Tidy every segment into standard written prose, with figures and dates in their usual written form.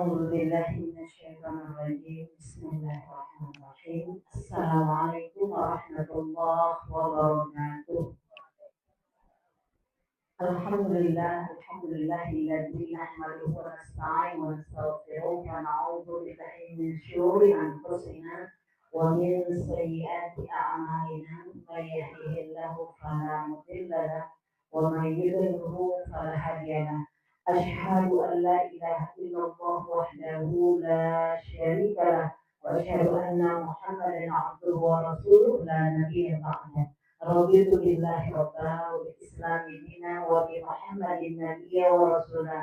أعوذ بالله من الشيطان الرجيم بسم الله الرحمن الرحيم السلام عليكم ورحمة الله وبركاته الحمد لله الذي نحمده ونستعينه ونستغفره ونعوذ بالله من شرور أنفسنا ومن سيئات أعمالنا من يهده الله فلا مضل له ومن يضلله فلا هادي له أشهد أن لا إله إلا الله وحده لا شريك له وأشهد أن محمدا عبده ورسوله لا نبي بعده رضيت بالله ربا وبالإسلام دينا وبمحمد نبيا ورسولا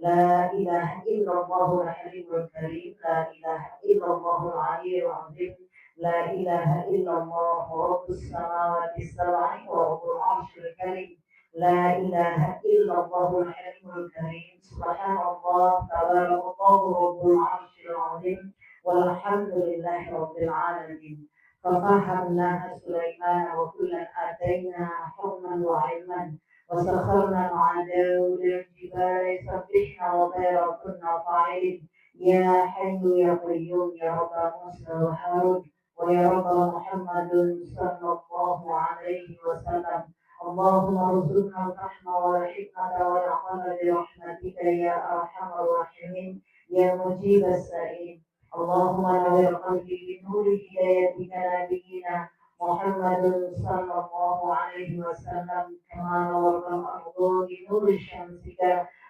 لا إله إلا الله الحليم الكريم لا إله إلا الله العلي العظيم لا إله إلا الله رب السماوات السبع ورب العرش الكريم لا إله إلا الله الحليم الكريم سبحان الله تبارك الله رب العرش العظيم والحمد لله رب العالمين ففهمناها سليمان وكلا آتينا حكما وعلما وسخرنا مع داود الجبال يسبحن وطير كنا فاعلين يا حي يا قيوم يا رب موسى وهارون ويا رب محمد صلى الله عليه وسلم اللهم ارزقنا الرحمة والحكمة والعمل برحمتك يا أرحم الراحمين يا مجيب السائلين اللهم نور قلبي بنور هدايتك نبينا محمد صلى الله عليه وسلم كما نورت الأرض بنور شمسك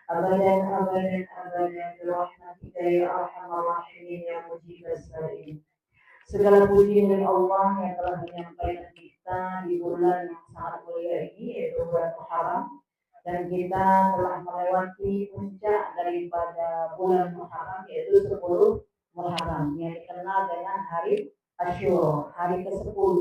أبدا أبدا أبدا برحمتك يا أرحم الراحمين يا مجيب السائلين. Segala puji dari Allah yang telah menyampaikan kita di bulan yang sangat mulia ini, yaitu bulan Muharram, dan kita telah melewati puncak daripada bulan Muharram, yaitu 10 Muharram yang dikenal dengan hari Asyura, hari ke-10.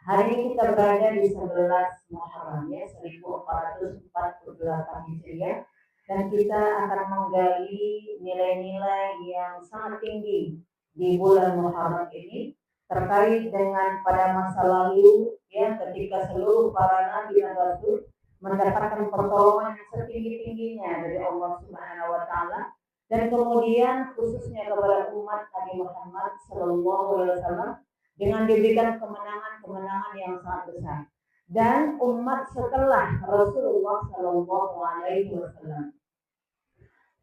Hari ini kita berada di 11 Muharram, ya, 1448 Hijriah, dan kita akan menggali nilai-nilai yang sangat tinggi di bulan Muharram ini terkait dengan pada masa lalu, ya, ketika seluruh para nabi dan rasul mendapatkan pertolongan yang setinggi-tingginya dari Allah Subhanahu wa taala, dan kemudian khususnya kepada umat Nabi Muhammad sallallahu alaihi wasallam dengan diberikan kemenangan-kemenangan yang sangat besar. Dan umat setelah Rasulullah sallallahu alaihi wasallam.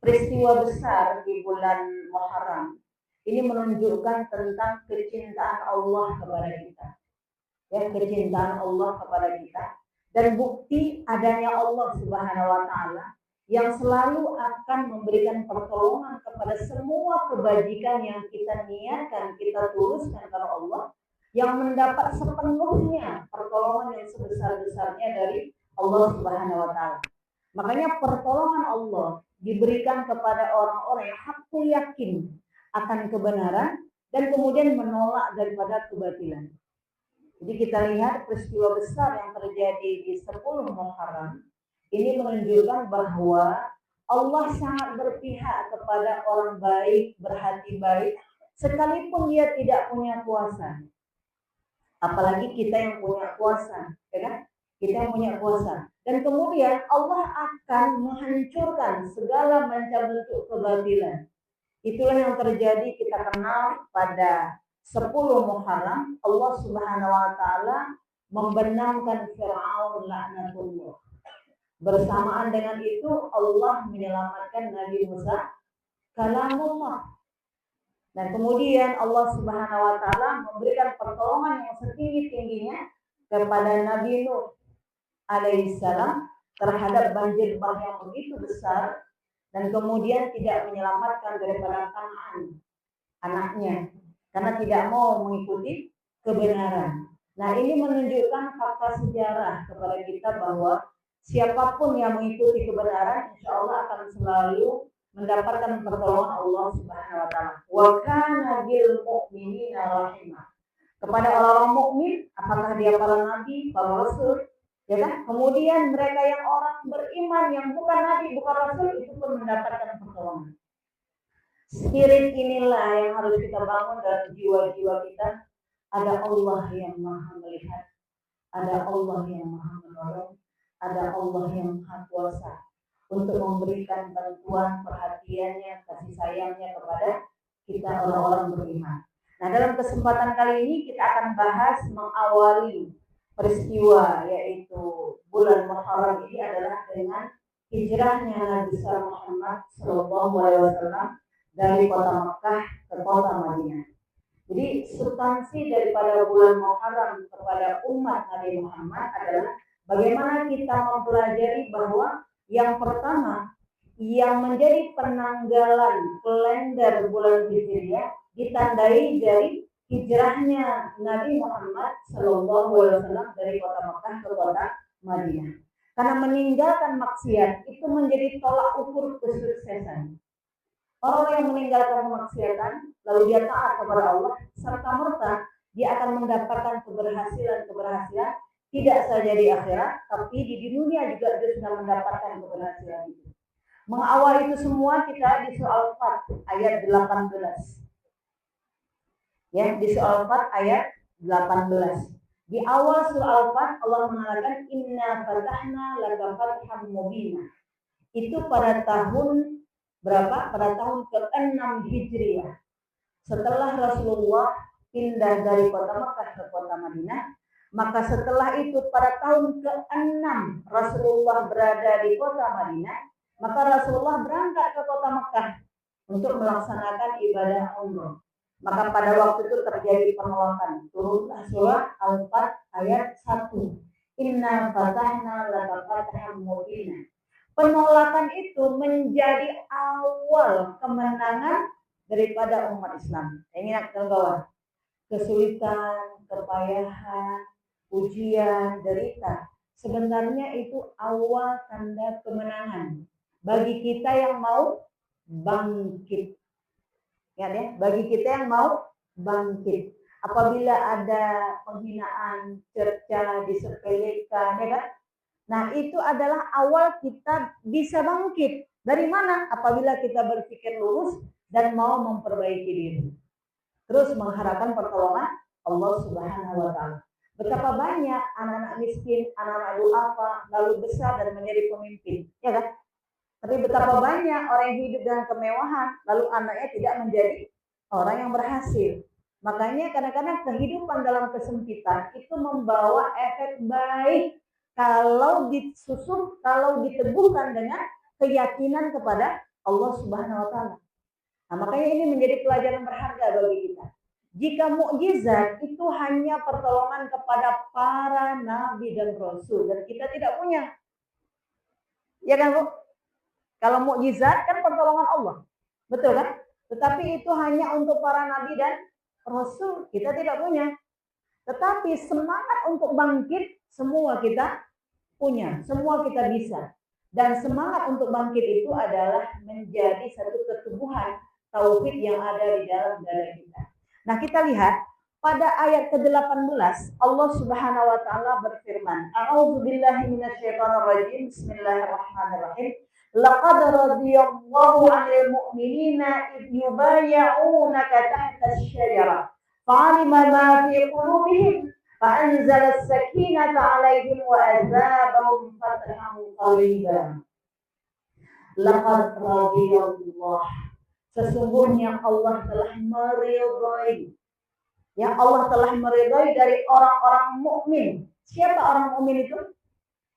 Peristiwa besar di bulan Muharram ini menunjukkan tentang kecintaan Allah kepada kita. Ya, kecintaan Allah kepada kita dan bukti adanya Allah Subhanahu wa taala yang selalu akan memberikan pertolongan kepada semua kebajikan yang kita niatkan, kita tuluskan kepada Allah, yang mendapat sepenuhnya pertolongan yang sebesar-besarnya dari Allah Subhanahu wa taala. Makanya pertolongan Allah diberikan kepada orang-orang yang hakul yakin akan kebenaran dan kemudian menolak daripada kebatilan. Jadi kita lihat peristiwa besar yang terjadi di 10 Muharram ini menunjukkan bahwa Allah sangat berpihak kepada orang baik, berhati baik, sekalipun dia tidak punya kuasa. Apalagi kita yang punya kuasa, ya kan? Kita yang punya kuasa. Dan kemudian Allah akan menghancurkan segala macam bentuk kebatilan. Itulah yang terjadi, kita kenal pada 10 Muharram Allah Subhanahu wa taala membenamkan Firaun laknatullah. Bersamaan dengan itu Allah menyelamatkan Nabi Musa kalamullah. Dan kemudian Allah Subhanahu wa taala memberikan pertolongan yang setinggi-tingginya kepada Nabi Nuh alaihissalam terhadap banjir bah yang begitu besar, dan kemudian tidak menyelamatkan daripada Kan'an anaknya karena tidak mau mengikuti kebenaran. Nah, ini menunjukkan fakta sejarah kepada kita bahwa siapapun yang mengikuti kebenaran insya Allah akan selalu mendapatkan pertolongan Allah Subhanahu wa taala. Wa kana bil mu'minina rahimah. Kepada orang-orang mukmin, apakah dia para nabi, para rasul, ya kan? Kemudian mereka yang orang beriman yang bukan nabi, bukan rasul, itu pun mendapatkan pertolongan. Spirit inilah yang harus kita bangun dalam jiwa-jiwa kita. Ada Allah yang maha melihat, ada Allah yang maha menolong, ada Allah yang maha kuasa. untuk memberikan bantuan perhatiannya, kasih sayangnya kepada kita orang-orang beriman. Nah, dalam kesempatan kali ini kita akan bahas mengawali peristiwa yaitu bulan Muharram ini adalah dengan hijrahnya Nabi Muhammad SAW dari kota Makkah ke kota Madinah. Jadi substansi daripada bulan Muharram kepada umat Nabi Muhammad adalah bagaimana kita mempelajari bahwa yang pertama yang menjadi penanggalan kalender bulan Hijriah ditandai dari hijrahnya Nabi Muhammad SAW dari kota Makkah ke kota Madinah. Karena meninggalkan maksiat itu menjadi tolak ukur kesuksesan. Orang yang meninggalkan kemaksiatan lalu dia taat kepada Allah serta merta dia akan mendapatkan keberhasilan tidak saja di akhirat tapi di dunia juga dia sudah mendapatkan keberhasilan itu. Mengawali itu semua kita di surah Al-Fat ayat 18. Ya, di surah Al-Fat ayat 18. Di awal surah Al-Fat Allah mengatakan inna fatahna laka fathan mubina. Itu pada tahun berapa? Pada tahun ke-6 Hijriah. Setelah Rasulullah pindah dari kota Makkah ke kota Madinah, maka setelah itu pada tahun ke-6 Rasulullah berada di kota Madinah, maka Rasulullah berangkat ke kota Makkah untuk melaksanakan ibadah umroh. Maka pada waktu itu terjadi penolakan. Turunlah surah Al-Fat ayat 1. Inna fatahna laka fathan mubina. Penolakan itu menjadi awal kemenangan daripada umat Islam. Ingat kawan-kawan, kesulitan, kepayahan, ujian, derita, sebenarnya itu awal tanda kemenangan bagi kita yang mau bangkit. Ya, bagi kita yang mau bangkit. Apabila ada penghinaan, cerca, disepelekan, ya kan? Nah, itu adalah awal kita bisa bangkit. Dari mana? Apabila kita berpikir lurus dan mau memperbaiki diri. Terus mengharapkan pertolongan Allah Subhanahu wa taala. Betapa banyak anak-anak miskin, anak-anak duafa lalu besar dan menjadi pemimpin, ya kan? Tapi betapa banyak orang yang hidup dengan kemewahan lalu anaknya tidak menjadi orang yang berhasil. Makanya kadang-kadang kehidupan dalam kesempitan itu membawa efek baik kalau disusun, kalau diteguhkan dengan keyakinan kepada Allah Subhanahu wa taala. Nah, makanya ini menjadi pelajaran berharga bagi kita. Jika mukjizat itu hanya pertolongan kepada para nabi dan rasul dan kita tidak punya. Ya kan, Bu? Kalau mukjizat kan pertolongan Allah. Betul kan? Tetapi itu hanya untuk para nabi dan rasul, kita tidak punya. Tetapi semangat untuk bangkit semua kita punya, semua kita bisa. Dan semangat untuk bangkit itu adalah menjadi satu ketubuhan tauhid yang ada di dalam dada kita. Nah, kita lihat pada ayat ke-18 Allah Subhanahu wa taala berfirman, A'udzubillahi minasyaitonirrajim. Bismillahirrahmanirrahim. Laqad radiyallahu 'anil mu'minina idh yubayyi'unaka tahta asy-syajarah. Fa'alima ma fi qulubihim فأنزل السكينة عليهم وأثابهم فتحا قريبا. Laqad radiyallahu. Sesungguhnya Allah telah meridhai. Ya, Allah telah meridhai dari orang-orang mukmin. Siapa orang mukmin itu?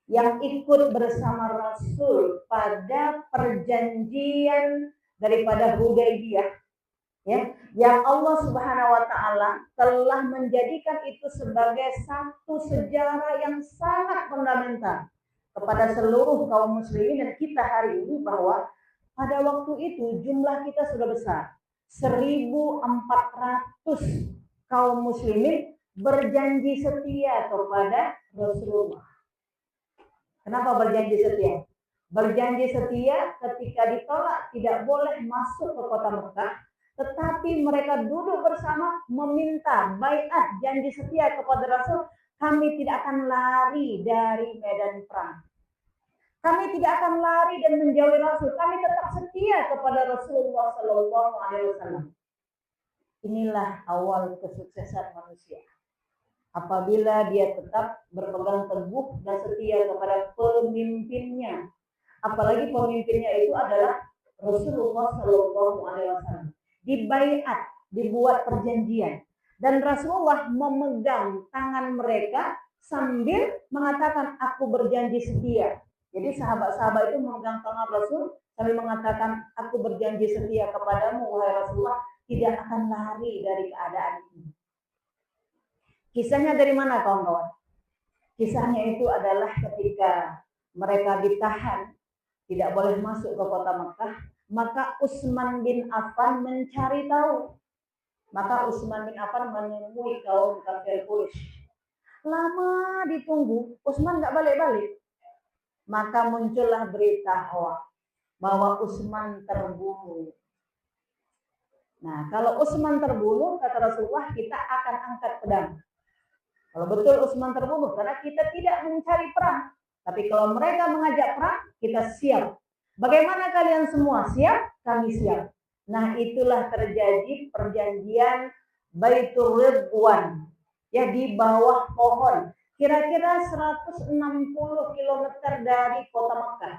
Yang ikut bersama Rasul pada perjanjian daripada Hudaybiyah. Ya, yang Allah Subhanahu wa taala telah menjadikan itu sebagai satu sejarah yang sangat fundamental kepada seluruh kaum muslimin dan kita hari ini bahwa pada waktu itu jumlah kita sudah besar. 1.400 kaum muslimin berjanji setia kepada Rasulullah. Kenapa berjanji setia? Berjanji setia ketika ditolak tidak boleh masuk ke kota Mekah. Tetapi mereka duduk bersama meminta baiat janji setia kepada Rasul. Kami tidak akan lari dari medan perang. Kami tidak akan lari dan menjauhi Rasul. Kami tetap setia kepada Rasulullah SAW. Inilah awal kesuksesan manusia. Apabila dia tetap berpegang teguh dan setia kepada pemimpinnya. apalagi pemimpinnya itu adalah Rasulullah Shallallahu Alaihi Wasallam. Dibaiat, dibuat perjanjian, dan Rasulullah memegang tangan mereka sambil mengatakan, aku berjanji setia. Jadi sahabat-sahabat itu memegang tangan Rasul sambil mengatakan, aku berjanji setia kepadamu wahai Rasulullah, tidak akan lari dari keadaan ini. Kisahnya dari mana kawan-kawan? Kisahnya itu adalah ketika mereka ditahan, tidak boleh masuk ke kota Mekah, maka Utsman bin Affan mencari tahu. Maka Utsman bin Affan menemui kaum kafir Quraisy. Lama ditunggu, Utsman nggak balik-balik. Maka muncullah berita hoax bahwa Utsman terbunuh. Nah, kalau Utsman terbunuh, kata Rasulullah, kita akan angkat pedang. Kalau betul Utsman terbunuh, karena kita tidak mencari perang. Tapi kalau mereka mengajak perang, kita siap. Bagaimana kalian semua? Siap? Kami siap. Nah, itulah terjadi perjanjian Baitur Ridwan. Ya, di bawah pohon. Kira-kira 160 km dari kota Mekah.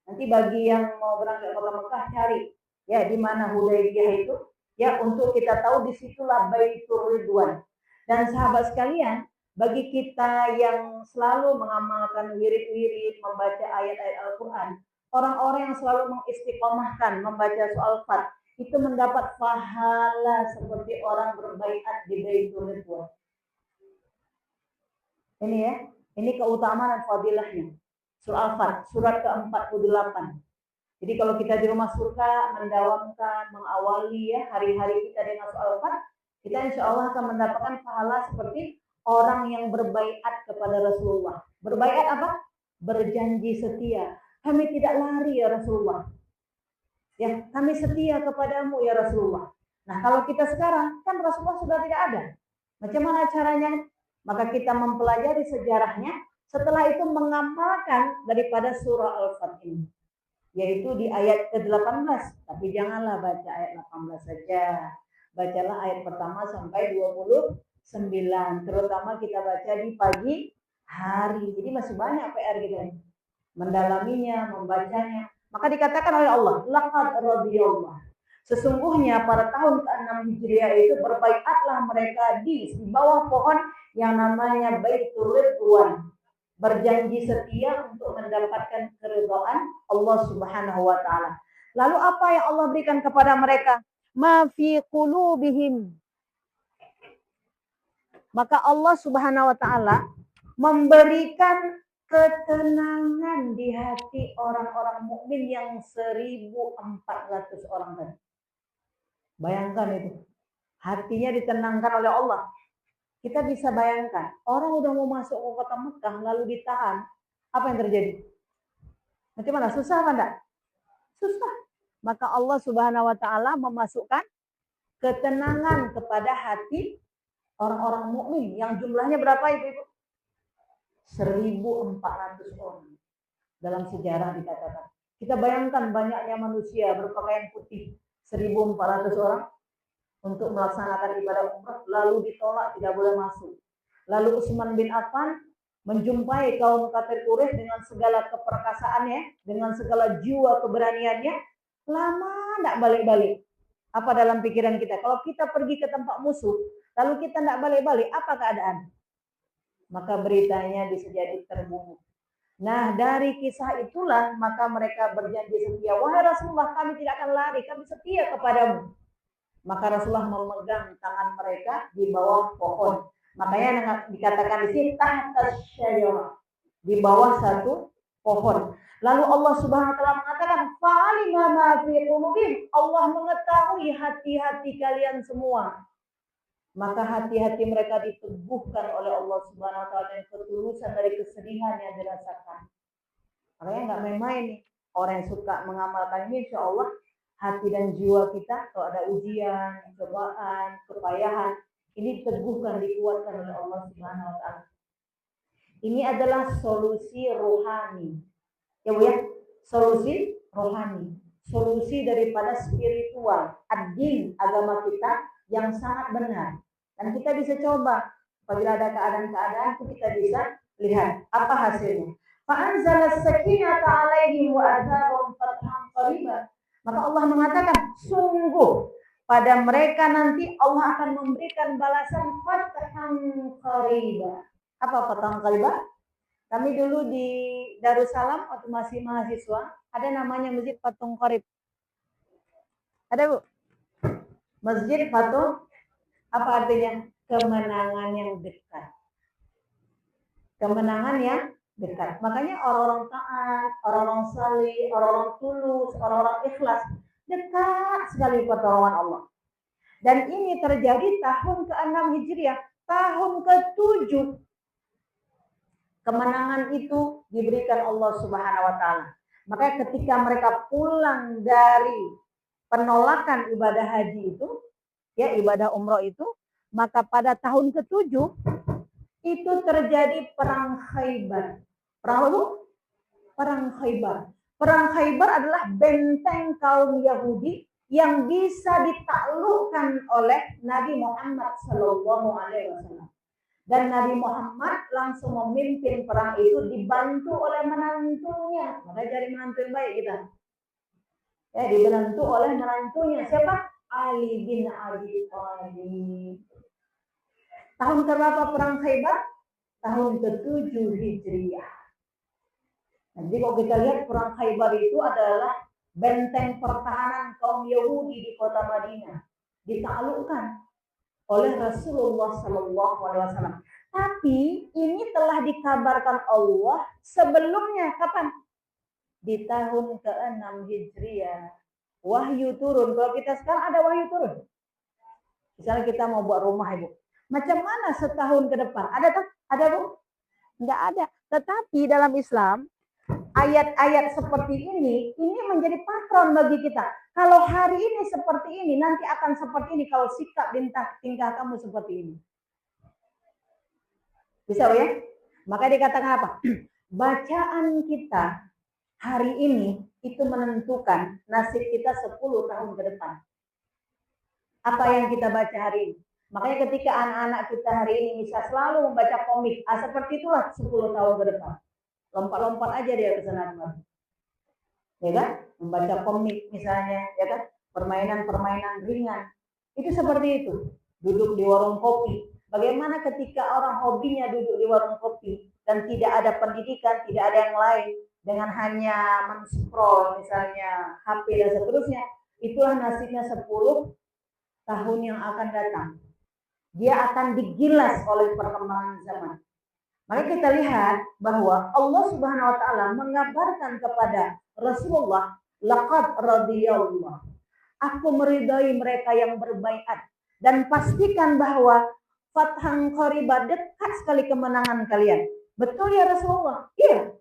Nanti bagi yang mau berangkat ke kota Mekah, cari. Ya, di mana Hudaybiyah itu. Ya, untuk kita tahu disitulah Baitur Ridwan. Dan sahabat sekalian, bagi kita yang selalu mengamalkan wirid-wirid, membaca ayat-ayat Al-Quran, orang-orang yang selalu mengistiqomahkan membaca soal fat, itu mendapat pahala seperti orang berbaiat di Baitur Ridwan. Ini ya, ini keutamaan dan fadilahnya. Surah Al-Fat, surat ke-48. Jadi kalau kita di rumah surga mendawamkan, mengawali ya hari-hari kita dengan soal Al-Fat, kita insya Allah akan mendapatkan pahala seperti orang yang berbaiat kepada Rasulullah. Berbaiat apa? Berjanji setia. Kami tidak lari ya Rasulullah. Ya, kami setia kepadamu ya Rasulullah. Nah, kalau kita sekarang kan Rasulullah sudah tidak ada. Macam mana caranya? Maka kita mempelajari sejarahnya, setelah itu mengamalkan daripada surah Al-Fat ini. Yaitu di ayat ke-18. Tapi janganlah baca ayat 18 saja. Bacalah ayat pertama sampai 29. Terutama kita baca di pagi hari. Jadi masih banyak PR kita nih. Mendalaminya, membacanya. Maka dikatakan oleh Allah, laqad radiyallahu. Sesungguhnya pada tahun ke-6 Hijriah itu berbaiatlah mereka di bawah pohon yang namanya Baitur Ridwan. Berjanji setia untuk mendapatkan keridhaan Allah Subhanahu wa taala. Lalu apa yang Allah berikan kepada mereka? Ma fi qulubihim. Maka Allah Subhanahu wa taala memberikan ketenangan di hati orang-orang mukmin yang 1.400 orang tadi. Bayangkan itu. Hatinya ditenangkan oleh Allah. Kita bisa bayangkan, orang udah mau masuk ke kota Mekah lalu ditahan. Apa yang terjadi? Bagaimana? Susah apa enggak? Susah. Maka Allah Subhanahu wa taala memasukkan ketenangan kepada hati orang-orang mukmin yang jumlahnya berapa itu? 1.400 orang. Dalam sejarah dikatakan. Kita bayangkan banyaknya manusia berpakaian putih 1.400 orang untuk melaksanakan ibadah umrah lalu ditolak, tidak boleh masuk. Lalu Utsman bin Affan menjumpai kaum kafir Quraisy dengan segala keperkasaannya, dengan segala jiwa keberaniannya, lama tidak balik-balik. Apa dalam pikiran kita? Kalau kita pergi ke tempat musuh, lalu kita tidak balik-balik, apa keadaan? Maka beritanya bisa jadi terbunuh. Nah, dari kisah itulah maka mereka berjanji setia. Wahai Rasulullah, kami tidak akan lari, kami setia kepadamu. Maka Rasulullah memegang tangan mereka di bawah pohon. Makanya dikatakan di sini tahta syajarah, di bawah satu pohon. Lalu Allah Subhanahu wa taala mengatakan, "Fa'alima ma fi qulubihim." Allah mengetahui hati-hati kalian semua. Maka hati-hati mereka diteguhkan oleh Allah Subhanahu wa taala dan ketulusan dari kesedihan yang dirasakan. Makanya enggak main-main nih. Orang yang suka mengamalkan ini insya Allah hati dan jiwa kita kalau ada ujian, cobaan, kepayahan, ini diteguhkan, dikuatkan oleh Allah Subhanahu wa taala. Ini adalah solusi rohani. Ya Bu ya, solusi rohani. Solusi daripada spiritual, ad-din, agama kita yang sangat benar. Dan kita bisa coba apabila ada keadaan-keadaan itu kita bisa lihat apa hasilnya. Fa'anzala sakinata 'alaihim wa atsabahum fathan qariba. Maka Allah mengatakan, sungguh pada mereka nanti Allah akan memberikan balasan fathan qariba. Apa fathan qariba? Kami dulu di Darussalam waktu masih mahasiswa, ada namanya Masjid Patung Qarib. Ada, Bu? Masjid Patung, apa artinya? Kemenangan yang dekat. Kemenangan yang dekat. Makanya orang-orang taat, orang-orang saleh, orang-orang tulus, orang-orang ikhlas, dekat sekali pertolongan Allah. Dan ini terjadi tahun ke-6 Hijriah, tahun ke-7. Kemenangan itu diberikan Allah Subhanahu wa taala. Makanya ketika mereka pulang dari penolakan ibadah haji itu, ya ibadah umroh itu, maka pada tahun ke-7 itu terjadi perang Khaybar. Perang apa? Perang Khaybar. Perang Khaybar adalah benteng kaum Yahudi yang bisa ditaklukkan oleh Nabi Muhammad SAW. Dan Nabi Muhammad langsung memimpin perang itu dibantu oleh menantunya. Makanya dari menantu yang baik kita. Ya, dibantu oleh menantunya. Siapa? Ali bin Abi Thalib. Tahun berapa perang Khaybar? Tahun ke-7 Hijriah. Jadi kalau kita lihat perang Khaybar itu adalah benteng pertahanan kaum Yahudi di kota Madinah. Ditaklukkan oleh Rasulullah SAW. Tapi ini telah dikabarkan Allah sebelumnya. Kapan? Di tahun ke-6 Hijriah. Wahyu turun. Kalau kita sekarang ada wahyu turun. Misalnya kita mau buat rumah, Ibu. Macam mana setahun ke depan? Ada tak? Ada, Bu? Enggak ada. Tetapi dalam Islam, ayat-ayat seperti ini menjadi patron bagi kita. Kalau hari ini seperti ini, nanti akan seperti ini kalau sikap tingkah kamu seperti ini. Bisa ya? Maka dikatakan apa? Bacaan kita hari ini itu menentukan nasib kita 10 tahun ke depan. Apa yang kita baca hari ini? Makanya ketika anak-anak kita hari ini bisa selalu membaca komik, seperti itulah 10 tahun ke depan. Lompat-lompat aja dia ke sana kemari. Ya kan? Membaca komik misalnya, ya kan? Permainan-permainan ringan. Itu seperti itu. Duduk di warung kopi. Bagaimana ketika orang hobinya duduk di warung kopi dan tidak ada pendidikan, tidak ada yang lain, dengan hanya men-scroll misalnya HP dan seterusnya, itulah nasibnya 10 tahun yang akan datang. Dia akan digilas oleh perkembangan zaman. Maka kita lihat bahwa Allah Subhanahu wa taala mengabarkan kepada Rasulullah, laqad radhiyallahu. Aku meridai mereka yang berbaiat dan pastikan bahwa fathan qariba, dekat sekali kemenangan kalian. Betul ya Rasulullah? Iya.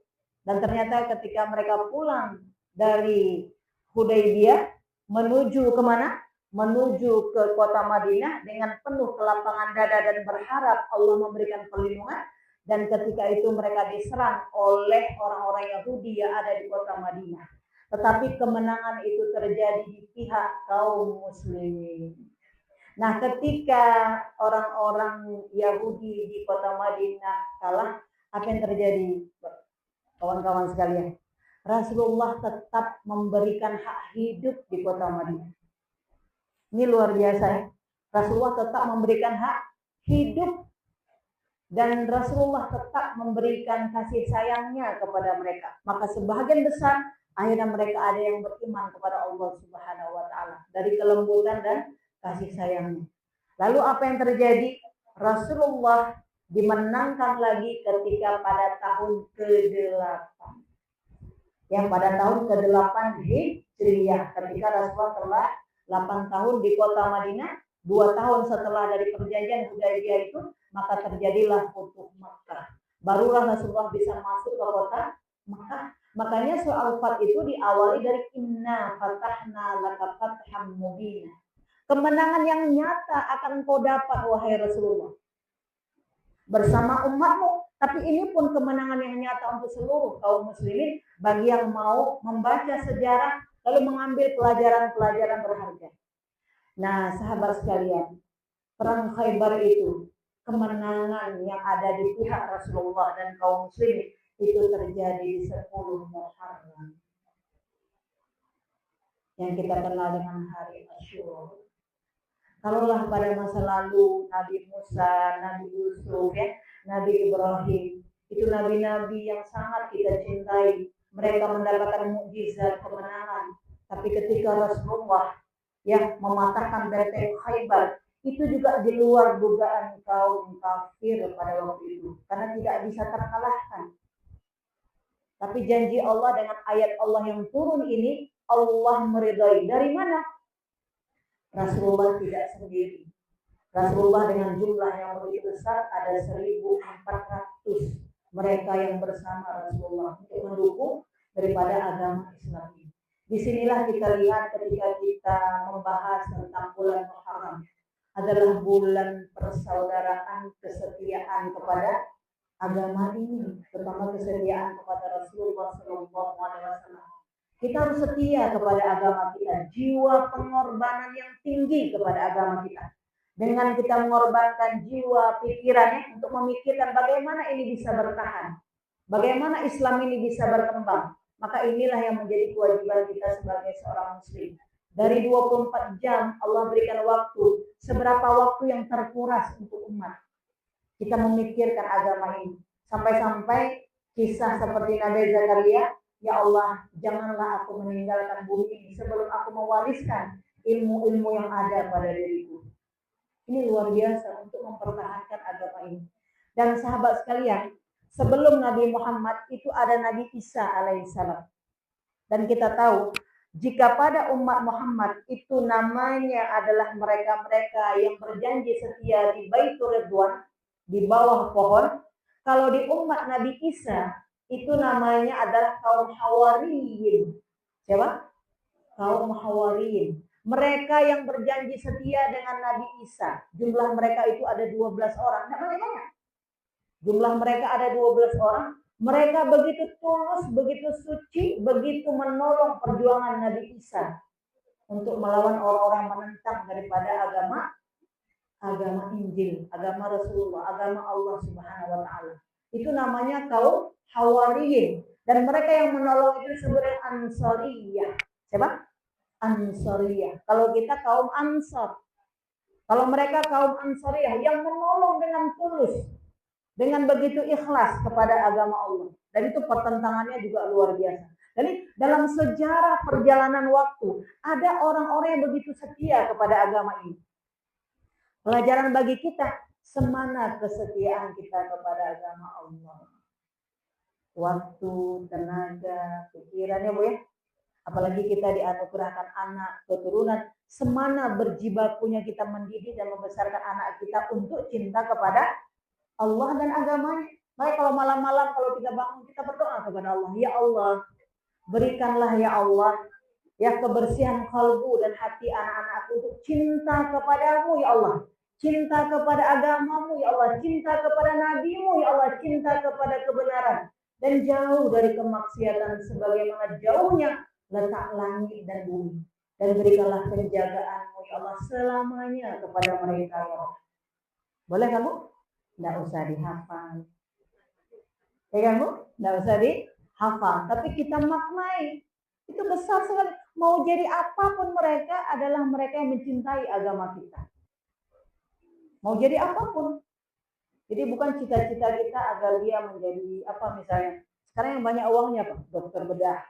Dan ternyata ketika mereka pulang dari Hudaybiyah menuju kemana? Menuju ke kota Madinah dengan penuh kelapangan dada dan berharap Allah memberikan perlindungan. Dan ketika itu mereka diserang oleh orang-orang Yahudi yang ada di kota Madinah. Tetapi kemenangan itu terjadi di pihak kaum muslimin. Nah, ketika orang-orang Yahudi di kota Madinah kalah, apa yang terjadi, kawan-kawan sekalian? Rasulullah tetap memberikan hak hidup di kota Madinah. Ini luar biasa ya. Rasulullah tetap memberikan hak hidup dan Rasulullah tetap memberikan kasih sayangnya kepada mereka. Maka sebagian besar akhirnya mereka ada yang beriman kepada Allah Subhanahu wa taala dari kelembutan dan kasih sayangnya. Lalu apa yang terjadi? Rasulullah dimenangkan lagi ketika pada tahun ke-8. Yang pada tahun ke-8 Hijriah, ketika Rasulullah telah 8 tahun di kota Madinah, 2 tahun setelah dari perjanjian Hudaybiyah itu, maka terjadilah Futuh Makkah. Barulah Rasulullah bisa masuk ke kota Makkah. Makanya surah Al-Fat itu diawali dari inna fatahna laka fatham mubina. Kemenangan yang nyata akan kau dapat wahai Rasulullah bersama umatmu. Tapi ini pun kemenangan yang nyata untuk seluruh kaum muslimin bagi yang mau membaca sejarah lalu mengambil pelajaran-pelajaran berharga. Nah, sahabat sekalian, perang Khaybar itu kemenangan yang ada di pihak Rasulullah dan kaum muslimin itu terjadi di 10 Muharram yang kita kenal dengan hari Asyura. Kalaulah pada masa lalu Nabi Musa, Nabi Yusuf, ya, Nabi Ibrahim, itu nabi-nabi yang sangat kita cintai. Mereka mendapatkan mukjizat kemenangan. Tapi ketika Rasulullah yang mematahkan benteng Khaybar, itu juga di luar dugaan kaum kafir pada waktu itu, karena tidak bisa terkalahkan. Tapi janji Allah dengan ayat Allah yang turun ini, Allah meridai. Dari mana? Rasulullah tidak sendiri. Rasulullah dengan jumlah yang begitu besar, ada 1.400 mereka yang bersama Rasulullah untuk mendukung daripada agama Islam ini. Disinilah kita lihat ketika kita membahas tentang bulan Muharram, adalah bulan persaudaraan, kesetiaan kepada agama ini, terutama kesetiaan kepada Rasulullah SAW. Kita harus setia kepada agama kita, jiwa pengorbanan yang tinggi kepada agama kita. Dengan kita mengorbankan jiwa pikirannya untuk memikirkan bagaimana ini bisa bertahan, bagaimana Islam ini bisa berkembang. Maka inilah yang menjadi kewajiban kita sebagai seorang muslim. Dari 24 jam Allah berikan waktu, seberapa waktu yang terkuras untuk umat. Kita memikirkan agama ini. Sampai-sampai kisah seperti Nabi Zakaria, ya Allah, janganlah aku meninggalkan bumi ini sebelum aku mewariskan ilmu-ilmu yang ada pada diriku. Ini luar biasa untuk mempertahankan agama ini. Dan sahabat sekalian, sebelum Nabi Muhammad itu ada Nabi Isa alaihissalam. Dan kita tahu, jika pada umat Muhammad itu namanya adalah mereka-mereka yang berjanji setia di Baitur Ridwan, di bawah pohon. Kalau di umat Nabi Isa, itu namanya adalah kaum Hawariyin. Siapa? Kaum Hawariyin. Mereka yang berjanji setia dengan Nabi Isa. Jumlah mereka itu ada 12 orang. Nah, banyak-banyak. Jumlah mereka ada 12 orang. Mereka begitu tulus, begitu suci, begitu menolong perjuangan Nabi Isa untuk melawan orang-orang menentang daripada agama Injil, agama Rasulullah, agama Allah Subhanahu wa taala. Itu namanya kaum Hawariyin, dan mereka yang menolong itu sebenarnya Ansariyah. Siapa? Ansariyah. Kalau kita kaum Ansar. Kalau mereka kaum Ansariyah yang menolong dengan tulus, dengan begitu ikhlas kepada agama Allah. Dan itu pertentangannya juga luar biasa. Jadi dalam sejarah perjalanan waktu, ada orang-orang yang begitu setia kepada agama ini. Pelajaran bagi kita, semana kesetiaan kita kepada agama Allah. Waktu, tenaga, pikirannya Bu ya. Apalagi kita dianugerahkan anak, keturunan, semana berjibakunya kita mendidik dan membesarkan anak kita untuk cinta kepada Allah dan agamanya. Baik, kalau malam-malam kalau kita bangun, kita berdoa kepada Allah. Ya Allah, berikanlah ya Allah, ya kebersihan kalbu dan hati anak-anakku untuk cinta kepadamu ya Allah. Cinta kepada agamamu ya Allah. Cinta kepada nabimu ya Allah. Cinta kepada kebenaran. Dan jauh dari kemaksiatan sebagaimana jauhnya letak langit dan bumi. Dan berikanlah penjagaanmu ya Allah selamanya kepada mereka ya Allah. Boleh kamu? Tidak usah dihafal. Ya kamu? Tidak usah dihafal. Tapi kita maknai. Itu besar sekali. Mau jadi apapun mereka adalah mereka yang mencintai agama kita. Mau jadi apapun. Jadi bukan cita-cita kita agar dia menjadi apa misalnya. Sekarang yang banyak uangnya apa? Dokter bedah.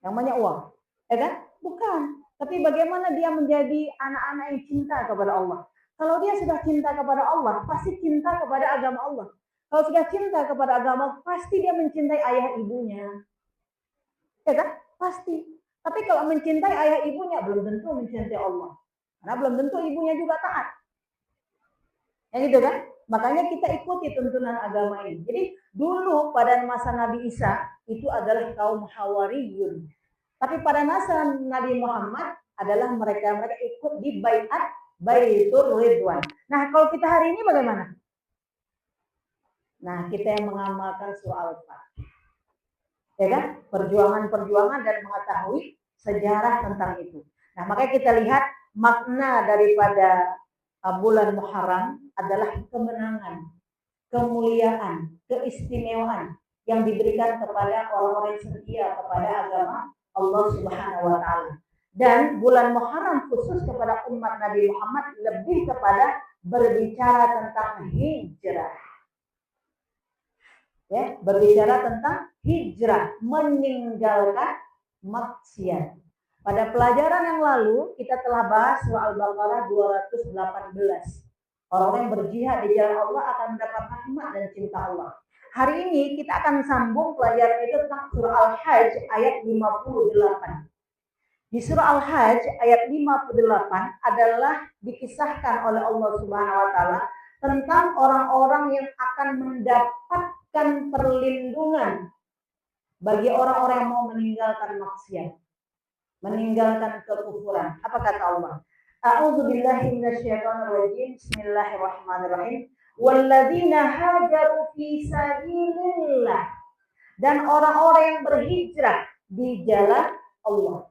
Yang banyak uang. Ya kan? Bukan. Tapi bagaimana dia menjadi anak-anak yang cinta kepada Allah. Kalau dia sudah cinta kepada Allah, pasti cinta kepada agama Allah. Kalau sudah cinta kepada agama, pasti dia mencintai ayah ibunya. Ya kan? Pasti. Tapi kalau mencintai ayah ibunya, belum tentu mencintai Allah. Karena belum tentu ibunya juga taat. Ya gitu kan? Makanya kita ikuti tuntunan agama ini. Jadi dulu pada masa Nabi Isa, itu adalah kaum Hawariyun. Tapi pada masa Nabi Muhammad, adalah mereka ikut di baiat Baitur Ridwan. Nah, kalau kita hari ini bagaimana? Nah, kita yang mengamalkan surah Al-Fatihah. Ya kan? Perjuangan-perjuangan dan mengetahui sejarah tentang itu. Nah, makanya kita lihat makna daripada bulan Muharram adalah kemenangan, kemuliaan, keistimewaan. yang diberikan kepada orang-orang yang setia kepada agama Allah Subhanahu wa taala. Dan bulan Muharram khusus kepada umat Nabi Muhammad lebih kepada berbicara tentang hijrah. Ya, berbicara tentang hijrah, meninggalkan maksiat. Pada pelajaran yang lalu kita telah bahas surah Al-Baqarah 218. Orang yang berjihad di jalan Allah akan mendapat rahmat dan cinta Allah. Hari ini kita akan sambung pelajaran itu tentang surah Al-Hajj ayat 58. Di surah Al-Hajj ayat 58 adalah dikisahkan oleh Allah Subhanahu wa taala tentang orang-orang yang akan mendapatkan perlindungan bagi orang-orang yang mau meninggalkan maksiat, meninggalkan kekufuran. Apa kata Allah? A'udzu billahi minasyaitonir rajim. Bismillahirrahmanirrahim. Walladzina hajaru fi sabilillah. Dan orang-orang yang berhijrah di jalan Allah.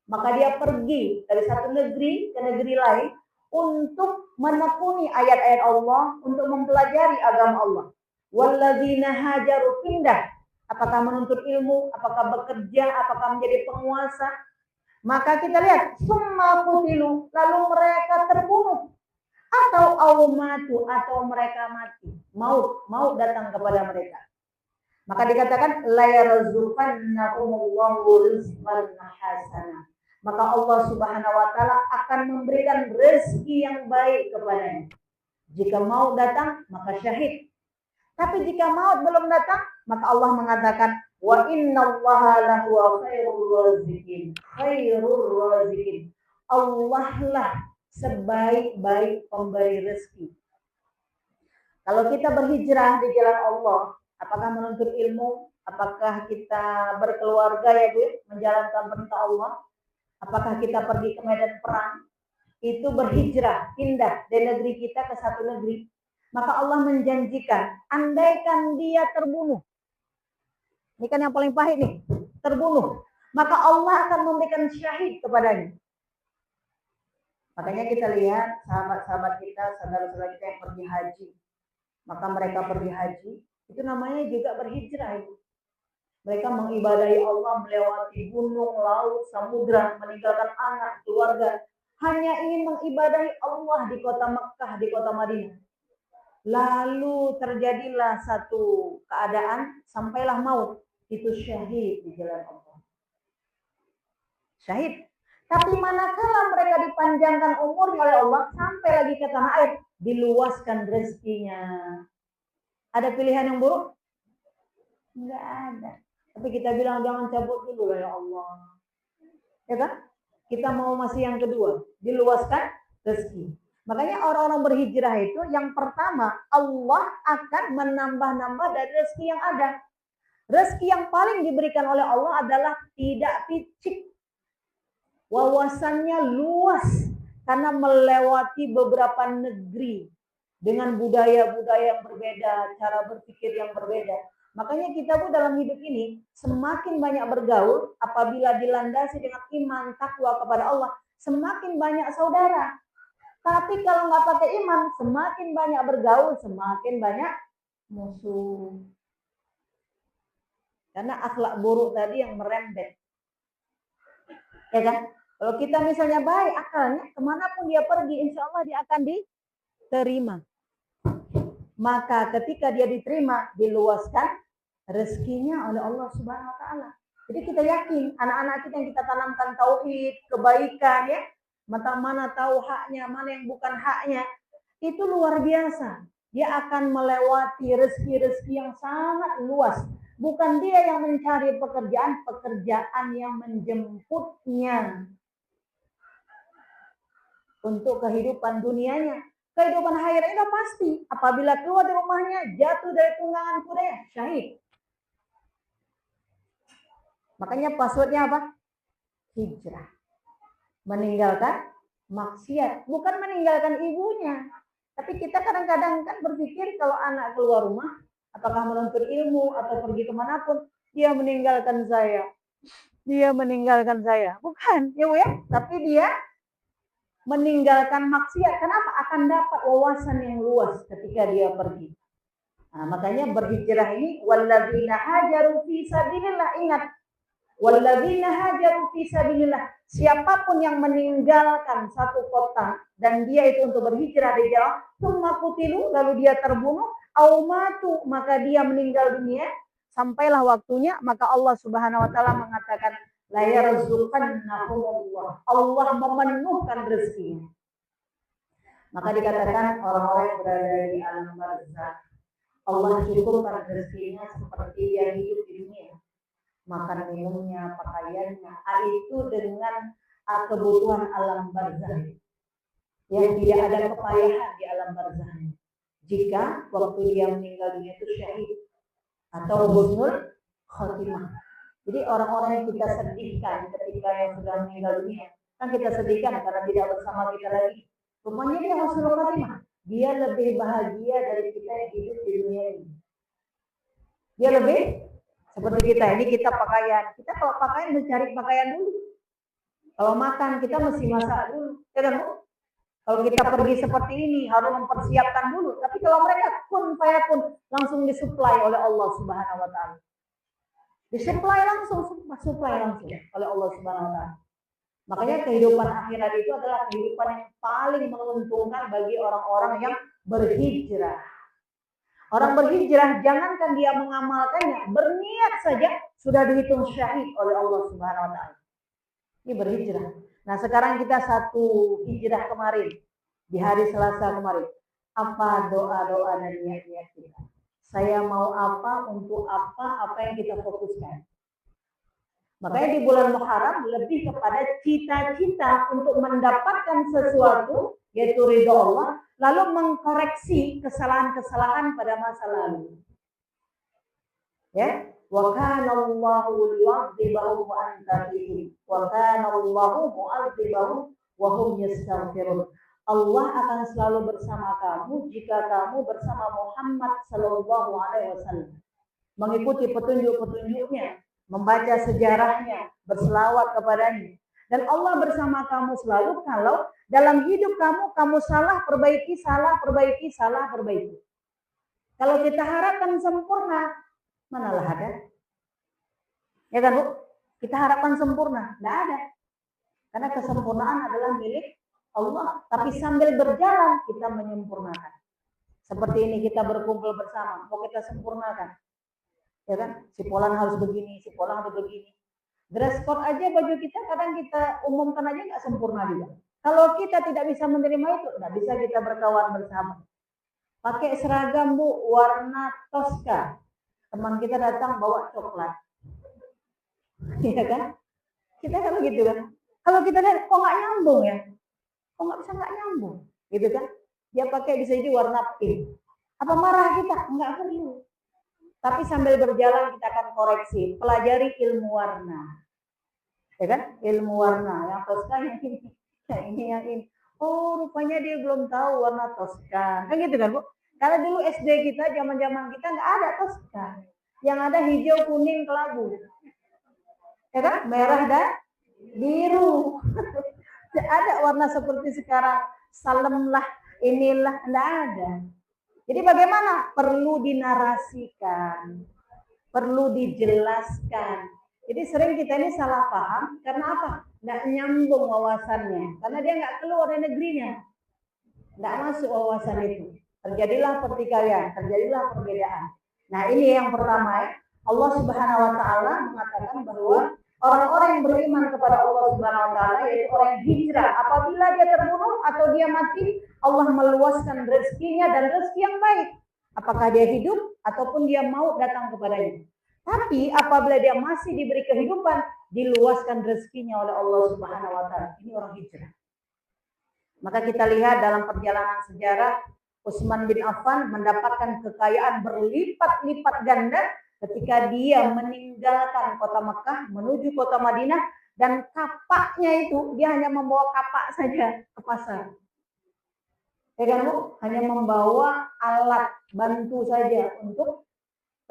Maka dia pergi dari satu negeri ke negeri lain untuk menekuni ayat-ayat Allah, untuk mempelajari agama Allah. Walladzina hajaru pindah. Apakah menuntut ilmu, apakah bekerja, apakah menjadi penguasa. Maka kita lihat, summa qutilu, lalu mereka terbunuh. Atau awmatu, atau mereka mati. Maut datang kepada mereka. Maka dikatakan, la yarzuqannahumullahu rizqan hasanah. Maka Allah Subhanahu wa taala akan memberikan rezeki yang baik kepadanya. Jika maut datang, maka syahid. Tapi jika maut belum datang, maka Allah mengatakan, wa innallaha lahu khairur raziqin. Khairur raziqin. Allah lah sebaik-baik pemberi rezeki. Kalau kita berhijrah di jalan Allah, apakah menuntut ilmu, apakah kita berkeluarga ya Bu, menjalankan perintah Allah, apakah kita pergi ke medan perang, itu berhijrah, pindah dari negeri kita ke satu negeri, maka Allah menjanjikan, andaikan dia terbunuh, ini kan yang paling pahit nih, terbunuh, maka Allah akan memberikan syahid kepadanya. Makanya kita lihat sahabat-sahabat kita, saudara-saudara kita yang pergi haji, maka mereka pergi haji, itu namanya juga berhijrah. Mereka mengibadahi Allah, melewati gunung, laut, samudra, meninggalkan anak, keluarga, hanya ingin mengibadahi Allah di kota Mekah, di kota Madinah. Lalu terjadilah satu keadaan, sampailah maut, itu syahid di jalan Allah. Syahid. Tapi manakala mereka dipanjangkan umurnya oleh Allah, sampai lagi ke tanah air, diluaskan rezekinya. Ada pilihan yang buruk? Enggak ada. Tapi kita bilang jangan cabut dulu ya Allah. Ya kan? Kita mau masih yang kedua, diluaskan rezeki. Makanya orang-orang berhijrah itu yang pertama, Allah akan menambah-nambah dari rezeki yang ada. Rezeki yang paling diberikan oleh Allah adalah tidak picik. Wawasannya luas karena melewati beberapa negeri dengan budaya-budaya yang berbeda, cara berpikir yang berbeda. Makanya kita pun dalam hidup ini semakin banyak bergaul apabila dilandasi dengan iman, takwa kepada Allah, semakin banyak saudara. Tapi kalau nggak pakai iman, semakin banyak bergaul, semakin banyak musuh. Karena akhlak buruk tadi yang merembet. Ya kan? Kalau kita misalnya baik akalnya, kemanapun dia pergi, insya Allah dia akan diterima. Maka ketika dia diterima, diluaskan rezekinya oleh Allah Subhanahu wa taala. Jadi kita yakin anak-anak kita yang kita tanamkan tauhid, kebaikan ya, mana tahu haknya, mana yang bukan haknya, itu luar biasa. Dia akan melewati rezeki-rezeki yang sangat luas. Bukan dia yang mencari pekerjaan yang menjemputnya untuk kehidupan dunianya. Kehidupan akhiratnya pasti. Apabila keluar dari rumahnya, jatuh dari tunggangan kudanya, syahid. Makanya passwordnya apa? Hijrah. Meninggalkan maksiat. Bukan meninggalkan ibunya. Tapi kita kadang-kadang kan berpikir kalau anak keluar rumah, apakah menuntut ilmu atau pergi kemanapun, dia meninggalkan saya. Dia meninggalkan saya. Bukan, ya Bu ya. Tapi dia meninggalkan maksiat. Kenapa? Akan dapat wawasan yang luas ketika dia pergi. Nah, makanya berhijrah ini walladzina hajaru fi sabilillah, ingat. Walladzina hajaru fi sabilillah. Siapapun yang meninggalkan satu kota dan dia itu untuk berhijrah di jalan, tsumma qutilu, lalu dia terbunuh, au matu, maka dia meninggal dunia, sampailah waktunya, maka Allah Subhanahu wa taala mengatakan la yarzuqannahumullah. Allah memenuhkan rezekinya. Maka dikatakan orang-orang yang berada di alam barzakh, Allah cukupkan rezekinya seperti dia hidup di dunia. Makan minumnya, pakaiannya, itu dengan kebutuhan alam barzakh. Yang tidak ada kepayahan di alam barzakh. Jika waktu dia meninggal dunia itu syahid atau husnul khotimah. Jadi orang-orang yang kita sedihkan ketika yang sudah meninggal dunia, kan kita sedihkan karena tidak bersama kita lagi. Rupanya dia husnul khotimah. Dia lebih bahagia dari kita yang hidup di dunia ini. Dia lebih seperti kita. Ini kita pakaian. Kita kalau pakaian mencari pakaian dulu. Kalau makan kita mesti masak dulu. Ya kan? Kalau kita pergi seperti ini harus mempersiapkan dulu. Tapi kalau mereka kun fayakun langsung disuplai oleh Allah Subhanahu wa taala. Disuplai langsung oleh Allah Subhanahu wa taala. Makanya kehidupan akhirat itu adalah kehidupan yang paling menguntungkan bagi orang-orang yang berhijrah. Orang berhijrah jangankan dia mengamalkannya, berniat saja sudah dihitung syahid oleh Allah Subhanahu wa taala. Ini berhijrah. Nah, sekarang kita satu hijrah kemarin di hari Selasa kemarin. Apa doa-doa dan niat-niat kita? Saya mau apa, untuk apa yang kita fokuskan. Makanya di bulan Muharram lebih kepada cita-cita untuk mendapatkan sesuatu, yaitu ridho Allah, lalu mengkoreksi kesalahan-kesalahan pada masa lalu. Ya, wa kana Allahu yu'adzibahum wa anta fihim, wa kana Allahu mu'adzibahum wa hum yastaghfirun. Allah akan selalu bersama kamu jika kamu bersama Muhammad sallallahu alaihi wasallam, mengikuti petunjuk-petunjuknya, membaca sejarahnya, berselawat kepadanya. Dan Allah bersama kamu selalu kalau dalam hidup kamu salah perbaiki, salah perbaiki. Kalau kita harapkan sempurna, manalah ada? Ya kan Bu? Kita harapkan sempurna, tidak ada. Karena kesempurnaan adalah milik Allah. Tapi sambil berjalan kita menyempurnakan. Seperti ini kita berkumpul bersama, mau kita sempurnakan. Ya kan? Si Polan harus begini, si Polan harus begini. Dress code aja baju kita kadang kita umumkan aja nggak sempurna juga. Kalau kita tidak bisa menerima itu, nggak bisa kita berkawan bersama. Pakai seragam Bu, warna Tosca. Teman kita datang bawa coklat. Iya kan? Kita kan begitu kan? Kalau kita lihat, kok nggak nyambung ya? Kok nggak nyambung? Gitu kan? Dia pakai bisa jadi warna pink. Apa marah kita? Nggak perlu. Tapi sambil berjalan kita akan koreksi, pelajari ilmu warna. Ya kan? Ilmu warna. Yang Tosca yang ini, yang ini. Oh, rupanya dia belum tahu warna Tosca. Kan gitu kan, Bu? Karena dulu SD kita, zaman-zaman kita nggak ada Tosca. Yang ada hijau, kuning, kelabu. Ya kan? Merah dan biru. Tidak ada warna seperti sekarang. Salem lah, inilah, nggak ada. Jadi bagaimana? Perlu dinarasikan, perlu dijelaskan. Jadi sering kita ini salah paham karena apa? Nggak nyambung wawasannya, karena dia nggak keluar dari negerinya, nggak masuk wawasan itu. Terjadilah pertikaian, terjadilah perbedaan. Nah ini yang pertama ya. Allah Subhanahu Wa Taala mengatakan bahwa orang-orang yang beriman kepada Allah Subhanahu Wa Taala, yaitu orang yang hijrah, apabila dia terbunuh atau dia mati, Allah meluaskan rezekinya dan rezeki yang baik. Apakah dia hidup ataupun dia mau datang kepadanya. Tapi apabila dia masih diberi kehidupan, diluaskan rezekinya oleh Allah Subhanahu Wa Taala. Ini orang hijrah. Maka kita lihat dalam perjalanan sejarah, Utsman bin Affan mendapatkan kekayaan berlipat-lipat ganda ketika dia meninggalkan kota Mekah menuju kota Madinah, dan kapaknya itu dia hanya membawa kapak saja ke pasar. Ya kan Bu? Hanya membawa alat bantu saja untuk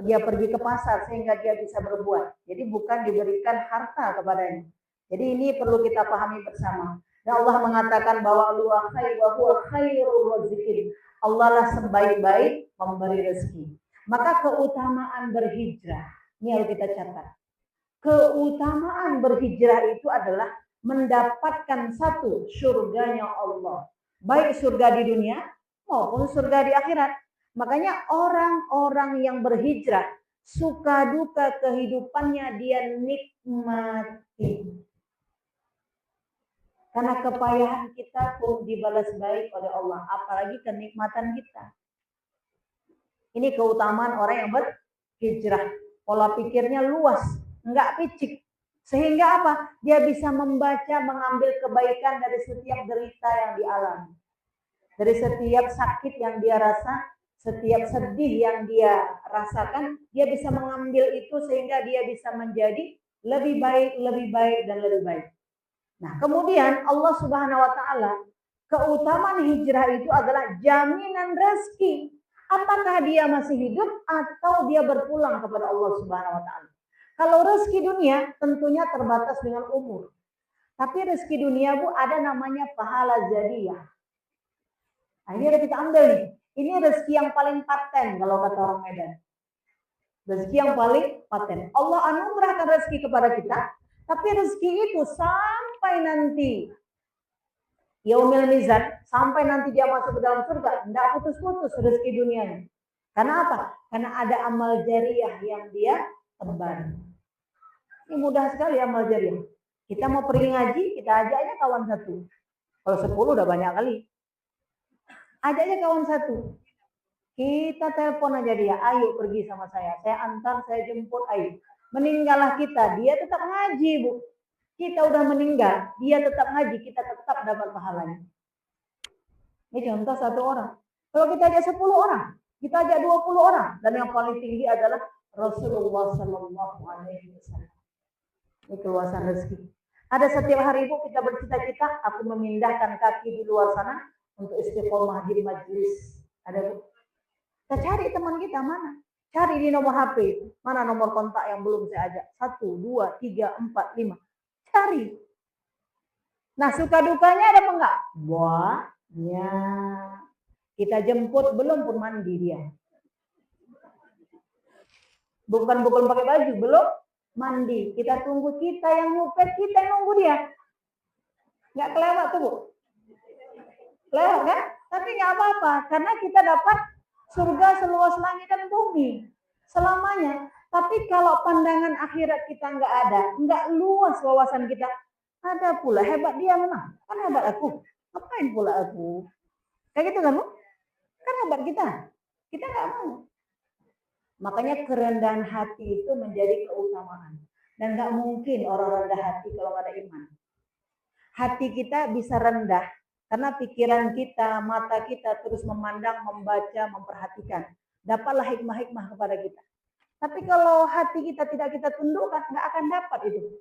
dia pergi ke pasar sehingga dia bisa berbuat. Jadi bukan diberikan harta kepadanya. Jadi ini perlu kita pahami bersama. Dan Allah mengatakan bahwa Allah lah sebaik-baik memberi rezeki. Maka keutamaan berhijrah, ini harus kita catat. Keutamaan berhijrah itu adalah mendapatkan satu, surganya Allah. Baik surga di dunia maupun surga di akhirat. Makanya orang-orang yang berhijrah, suka duka kehidupannya dia nikmati. Karena kepayahan kita pun dibalas baik oleh Allah, apalagi kenikmatan kita. Ini keutamaan orang yang berhijrah. Pola pikirnya luas, enggak picik. Sehingga apa? Dia bisa membaca, mengambil kebaikan dari setiap derita yang dialami. Dari setiap sakit yang dia rasa, setiap sedih yang dia rasakan, dia bisa mengambil itu sehingga dia bisa menjadi lebih baik, dan lebih baik. Nah, kemudian Allah Subhanahu wa taala, keutamaan hijrah itu adalah jaminan rezeki. Apakah dia masih hidup atau dia berpulang kepada Allah Subhanahu wa taala. Kalau rezeki dunia tentunya terbatas dengan umur. Tapi rezeki dunia Bu ada namanya pahala jariah. Nah, ini harus kita ambil nih. Ini rezeki yang paling paten kalau kata orang Medan. Rezeki yang paling paten. Allah anugerahkan rezeki kepada kita, tapi rezeki itu sampai nanti yaumil mizan, sampai nanti dia masuk ke dalam surga, tidak putus-putus rezeki dunianya. Karena apa? Karena ada amal jariah yang dia tebar. Ini mudah sekali amal jariah. Kita mau pergi ngaji, kita ajak aja kawan satu. Kalau 10 udah banyak kali. Ajak aja kawan satu. Kita telepon aja dia, ayo pergi sama saya antar, saya jemput, ayo. Meninggallah kita, dia tetap ngaji Bu. Kita udah meninggal, dia tetap ngaji, kita tetap dapat pahalanya. Ini contoh satu orang. Kalau kita ajak 10 orang, kita ajak 20 orang, dan yang paling tinggi adalah Rasulullah Sallallahu Alaihi Wasallam. Ini keluasan rezeki. Ada setiap hari Bu kita bercita-cita, aku memindahkan kaki di luar sana untuk istiqomah di majlis. Ada Bu. Kita cari teman kita mana? Cari di nomor HP, mana nomor kontak yang belum saya ajak? 1, 2, 3, 4, 5. Cari. Nah, suka dukanya ada apa enggak? Ya. Kita jemput belum pun mandi dia. Bukan pakai baju, belum mandi. Kita tunggu, kita yang ngupet, kita yang nunggu dia. Enggak kelewat tuh Bu. Kelewat kan? Tapi enggak apa-apa, karena kita dapat surga seluas langit dan bumi selamanya. Tapi kalau pandangan akhirat kita enggak ada, enggak luas wawasan kita, ada pula hebat dia memang. Kan hebat aku. Ngapain pula aku? Kayak gitu kan Bu? Kan hebat kita. Kita enggak mau. Makanya kerendahan hati itu menjadi keutamaan. Dan enggak mungkin orang rendah hati kalau enggak ada iman. Hati kita bisa rendah karena pikiran kita, mata kita terus memandang, membaca, memperhatikan. Dapatlah hikmah-hikmah kepada kita. Tapi kalau hati kita tidak kita tundukkan, nggak akan dapat itu.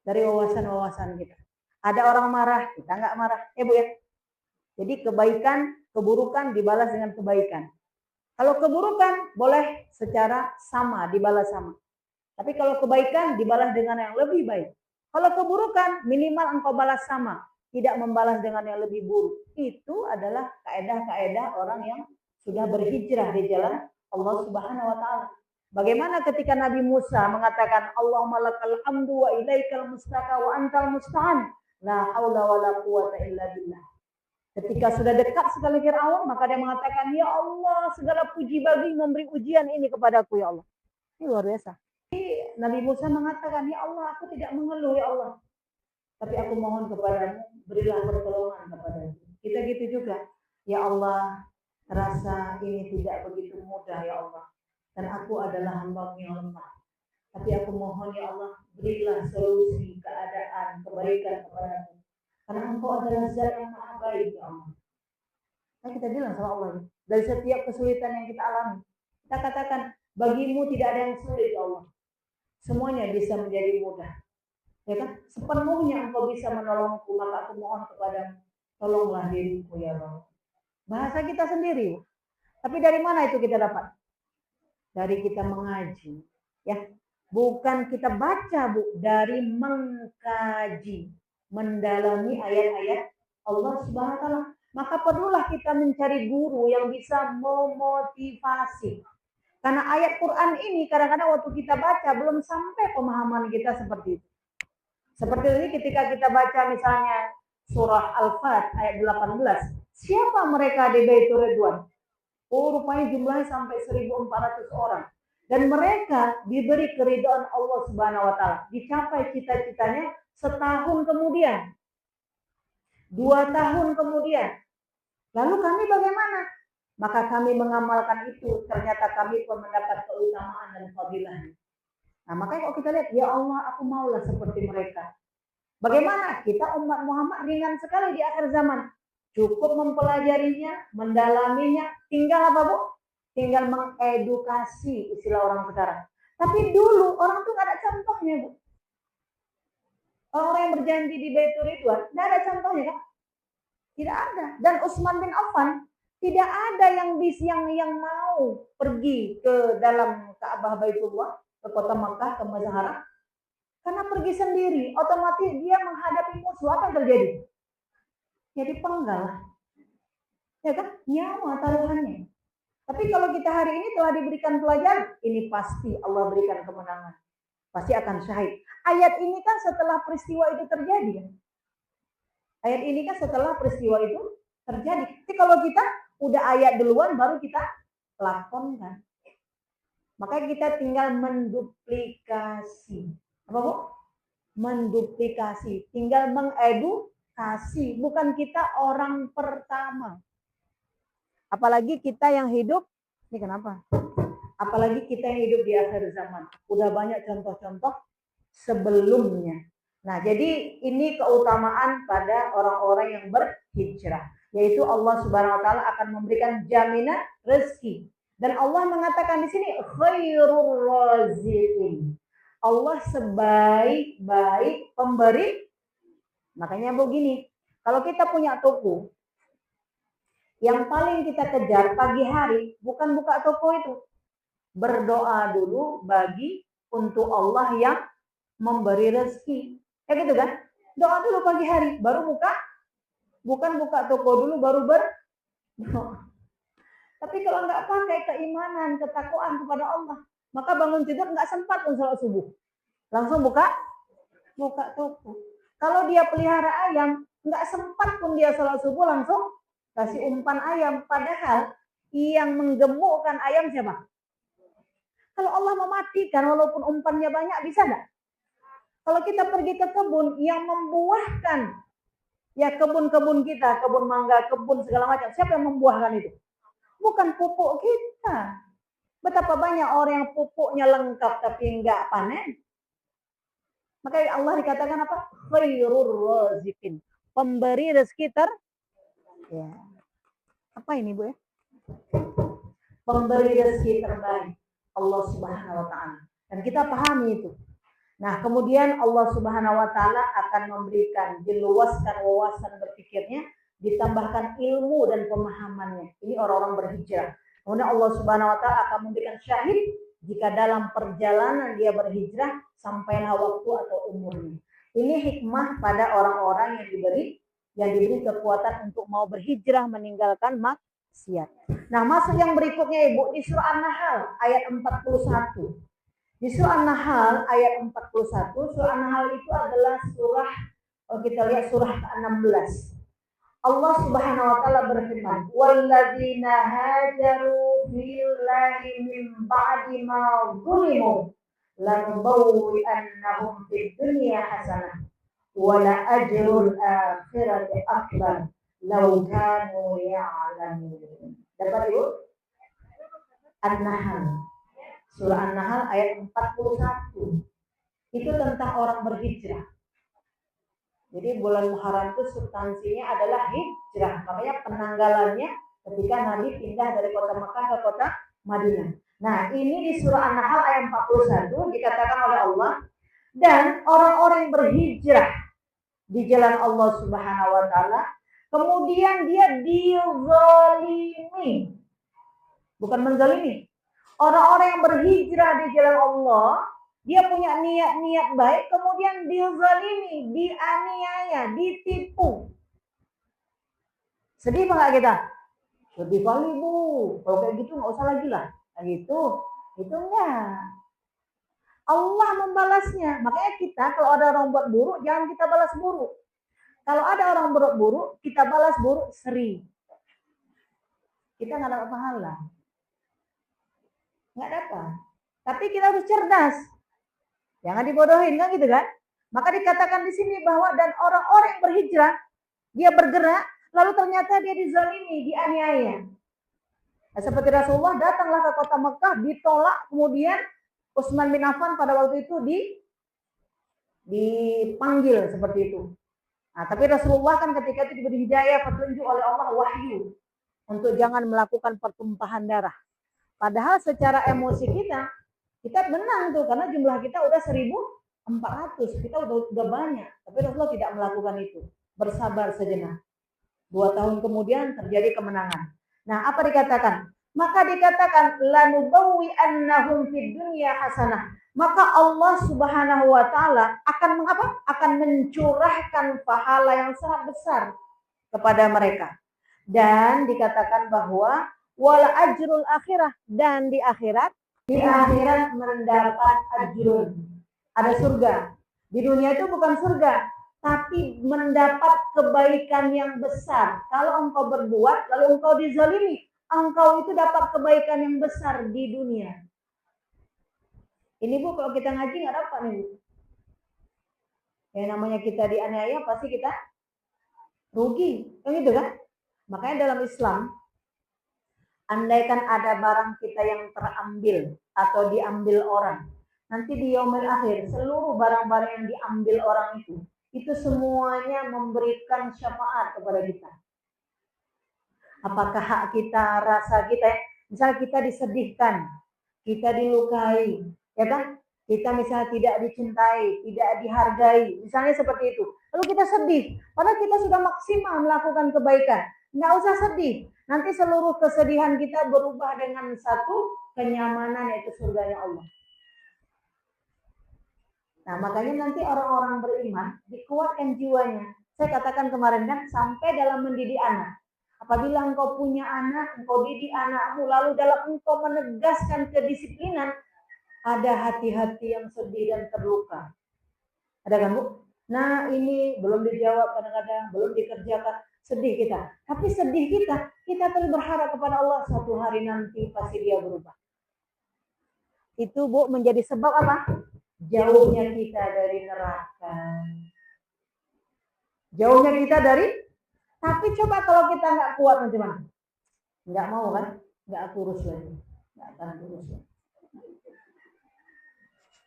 Dari wawasan-wawasan kita. Ada orang marah, kita nggak marah. Bu ya. Jadi kebaikan, keburukan dibalas dengan kebaikan. Kalau keburukan boleh secara sama, dibalas sama. Tapi kalau kebaikan dibalas dengan yang lebih baik. Kalau keburukan minimal engkau balas sama, tidak membalas dengan yang lebih buruk. Itu adalah kaedah-kaedah orang yang sudah berhijrah di jalan Allah Subhanahu wa taala. Bagaimana ketika Nabi Musa mengatakan Allahumma lakal hamdu wa ilaikal mustaka wa antal musta'an. La haula wala quwata illa billah. Ketika sudah dekat sekali Firaun, maka dia mengatakan, "Ya Allah, segala puji bagi memberi ujian ini kepadaku ya Allah." Ini luar biasa. Nabi Musa mengatakan, "Ya Allah, aku tidak mengeluh ya Allah. Tapi aku mohon kepadamu, berilah pertolongan kepadaku." Kita gitu juga. Ya Allah, terasa ini tidak begitu mudah ya Allah. Dan aku adalah hamba yang lemah. Tapi aku mohon ya Allah, berilah solusi keadaan, kebaikan kepadaku. Karena engkau adalah zat yang maha baik ya Allah. Nah, kita bilang sama Allah, dari setiap kesulitan yang kita alami, kita katakan, bagimu tidak ada yang sulit ya Allah. Semuanya bisa menjadi mudah. Ya kan? Sepenuhnya engkau bisa menolongku, maka aku mohon kepadamu, tolonglah diriku ya Allah. Bahasa kita sendiri. Tapi dari mana itu kita dapat? Dari kita mengaji. Ya, bukan kita baca Bu, dari mengkaji, mendalami ayat-ayat Allah Subhanahu wa taala. Maka perlulah kita mencari guru yang bisa memotivasi. Karena ayat Quran ini kadang-kadang waktu kita baca belum sampai pemahaman kita seperti itu. Seperti ini ketika kita baca misalnya surah Al-Fat ayat 18. Siapa mereka di Baitur Ridwan? Oh, rupanya jumlahnya sampai 1.400 orang. Dan mereka diberi keridhaan Allah Subhanahu wa taala. Dicapai cita-citanya setahun kemudian. 2 tahun kemudian. Lalu kami bagaimana? Maka kami mengamalkan itu, ternyata kami pun mendapat keutamaan dan fadilah. Nah, makanya kalau kita lihat, ya Allah, aku maulah seperti mereka. Bagaimana? Kita umat Muhammad ringan sekali di akhir zaman. Cukup mempelajarinya, mendalaminya, tinggal apa Bu? Tinggal mengedukasi istilah orang sekarang. Tapi dulu orang tuh nggak ada contohnya Bu. Orang yang berjanji di Baitur Ridwan, nggak ada contohnya kan? Tidak ada. Dan Utsman bin Affan tidak ada yang mau pergi ke dalam Ka'bah Baitullah, ke kota Makkah, ke Masjid Haram, karena pergi sendiri, otomatis dia menghadapi musuh. Apa yang terjadi? Jadi penggal, ya kan? Nyawa taruhannya. Tapi kalau kita hari ini telah diberikan pelajaran, ini pasti Allah berikan kemenangan, pasti akan syahid. Ayat ini kan setelah peristiwa itu terjadi, kan? Ayat ini kan setelah peristiwa itu terjadi. Tapi kalau kita udah ayat duluan baru kita lakonkan. Makanya kita tinggal menduplikasi. Apa Bu? Menduplikasi. Tinggal mengedukasi. Bukan kita orang pertama. Apalagi kita yang hidup. Ini kenapa? Apalagi kita yang hidup di akhir zaman. Udah banyak contoh-contoh sebelumnya. Nah, jadi ini keutamaan pada orang-orang yang berhijrah, yaitu Allah Subhanahu wa taala akan memberikan jaminan rezeki. Dan Allah mengatakan di sini khairur raziqin. Allah sebaik-baik pemberi. Makanya begini, kalau kita punya toko, yang paling kita kejar pagi hari bukan buka toko itu. Berdoa dulu bagi untuk Allah yang memberi rezeki. Ya gitu kan? Doa dulu pagi hari, baru bukan buka toko dulu baru berdoa. Tapi kalau nggak pakai keimanan, ketakwaan kepada Allah, maka bangun tidur nggak sempat pun sholat subuh. Langsung buka toko. Kalau dia pelihara ayam, nggak sempat pun dia sholat subuh langsung kasih umpan ayam. Padahal yang menggemukkan ayam siapa? Kalau Allah mematikan, walaupun umpannya banyak, bisa nggak? Kalau kita pergi ke kebun yang membuahkan, ya kebun-kebun kita, kebun mangga, kebun segala macam, siapa yang membuahkan itu? Bukan pupuk kita. Betapa banyak orang yang pupuknya lengkap tapi enggak panen. Maka Allah dikatakan apa? Khairur raziqin. Pemberi rezeki ya. Apa ini Bu ya? Pemberi rezeki terbaik. Allah Subhanahu wa taala. Dan kita pahami itu. Nah, kemudian Allah Subhanahu wa taala akan memberikan, diluaskan wawasan berpikirnya, ditambahkan ilmu dan pemahamannya. Ini orang-orang berhijrah. Kemudian Allah Subhanahu wa taala akan memberikan syahid jika dalam perjalanan dia berhijrah sampailah waktu atau umurnya. Ini hikmah pada orang-orang yang diberi kekuatan untuk mau berhijrah meninggalkan maksiat. Nah, masuk yang berikutnya Ibu di surah An-Nahl ayat 41. Di surah An-Nahl ayat 41, surah An-Nahl itu adalah surah, kita lihat surah ke-16. Allah Subhanahu wa taala berfirman, "Walladzina hajaru fillahi min ba'di ma zulimu lanubawwi'annahum fid dunya hasanah wa la ajrul akhirati akbar law kanu ya'lamun." Dapat Ibu? An-Nahl. Surah An-Nahl ayat 41. Itu tentang orang berhijrah. Jadi bulan Muharram itu substansinya adalah hijrah. Makanya penanggalannya ketika Nabi pindah dari kota Makkah ke kota Madinah. Nah, ini di surah An-Nahl ayat 41 dikatakan oleh Allah, dan orang-orang yang berhijrah di jalan Allah Subhanahu wa taala, kemudian dia dizalimi. Bukan menzalimi. Orang-orang yang berhijrah di jalan Allah, dia punya niat-niat baik, kemudian dizalimi, dianiaya, ditipu. Sedih apa enggak kita? Sedih kali Bu, kalau kayak gitu nggak usah lagi lah. Kayak gitu. Itu enggak. Allah membalasnya. Makanya kita kalau ada orang buat buruk, jangan kita balas buruk. Kalau ada orang buat buruk, kita balas buruk seri. Kita nggak dapat pahala. Nggak dapat. Tapi kita harus cerdas. Jangan dibodohin kan gitu kan? Maka dikatakan di sini bahwa dan orang-orang yang berhijrah, dia bergerak, lalu ternyata dia dizalimi, dianiaya. Nah, seperti Rasulullah datanglah ke kota Mekah, ditolak, kemudian Utsman bin Affan pada waktu itu dipanggil seperti itu. Nah, tapi Rasulullah kan ketika itu diberi hidayah, petunjuk oleh Allah, wahyu untuk jangan melakukan pertumpahan darah. Padahal secara emosi kita menang tuh karena jumlah kita udah 1.400, kita udah banyak. Tapi Rasulullah tidak melakukan itu, bersabar sejenak. 2 tahun kemudian terjadi kemenangan. Nah, apa dikatakan? Maka dikatakan lanubawwi annahum fid dunya hasanah. Maka Allah Subhanahu wa taala akan mengapa? Akan mencurahkan pahala yang sangat besar kepada mereka. Dan dikatakan bahwa wala ajrul akhirah, dan di akhirat mendapat ajrun. Ada surga. Di dunia itu bukan surga, tapi mendapat kebaikan yang besar. Kalau engkau berbuat, lalu engkau dizalimi, engkau itu dapat kebaikan yang besar di dunia. Ini Bu, kalau kita ngaji nggak dapat nih Bu. Yang namanya kita dianiaya pasti kita rugi, kan gitu kan? Makanya dalam Islam, andaikan ada barang kita yang terambil atau diambil orang, nanti di yaumil akhir seluruh barang-barang yang diambil orang itu semuanya memberikan syafaat kepada kita. Apakah hak kita, rasa kita, misalnya kita disedihkan, kita dilukai, ya kan? Kita misalnya tidak dicintai, tidak dihargai, misalnya seperti itu. Lalu kita sedih, padahal kita sudah maksimal melakukan kebaikan. Nggak usah sedih, nanti seluruh kesedihan kita berubah dengan satu kenyamanan, yaitu surganya Allah. Nah, makanya nanti orang-orang beriman dikuatkan jiwanya. Saya katakan kemarin kan, sampai dalam mendidik anak. Apabila engkau punya anak, engkau didik anakmu, lalu dalam engkau menegaskan kedisiplinan, ada hati-hati yang sedih dan terluka. Ada kan Bu? Nah, ini belum dijawab kadang-kadang, belum dikerjakan, sedih kita. Tapi sedih kita terus berharap kepada Allah, suatu hari nanti pasti dia berubah. Itu Bu menjadi sebab apa? Jauhnya kita dari neraka. Jauhnya kita dari, tapi coba kalau kita nggak kuat macam-macam. Nggak mau kan? Nggak kurus lagi. Nggak akan kurus lagi.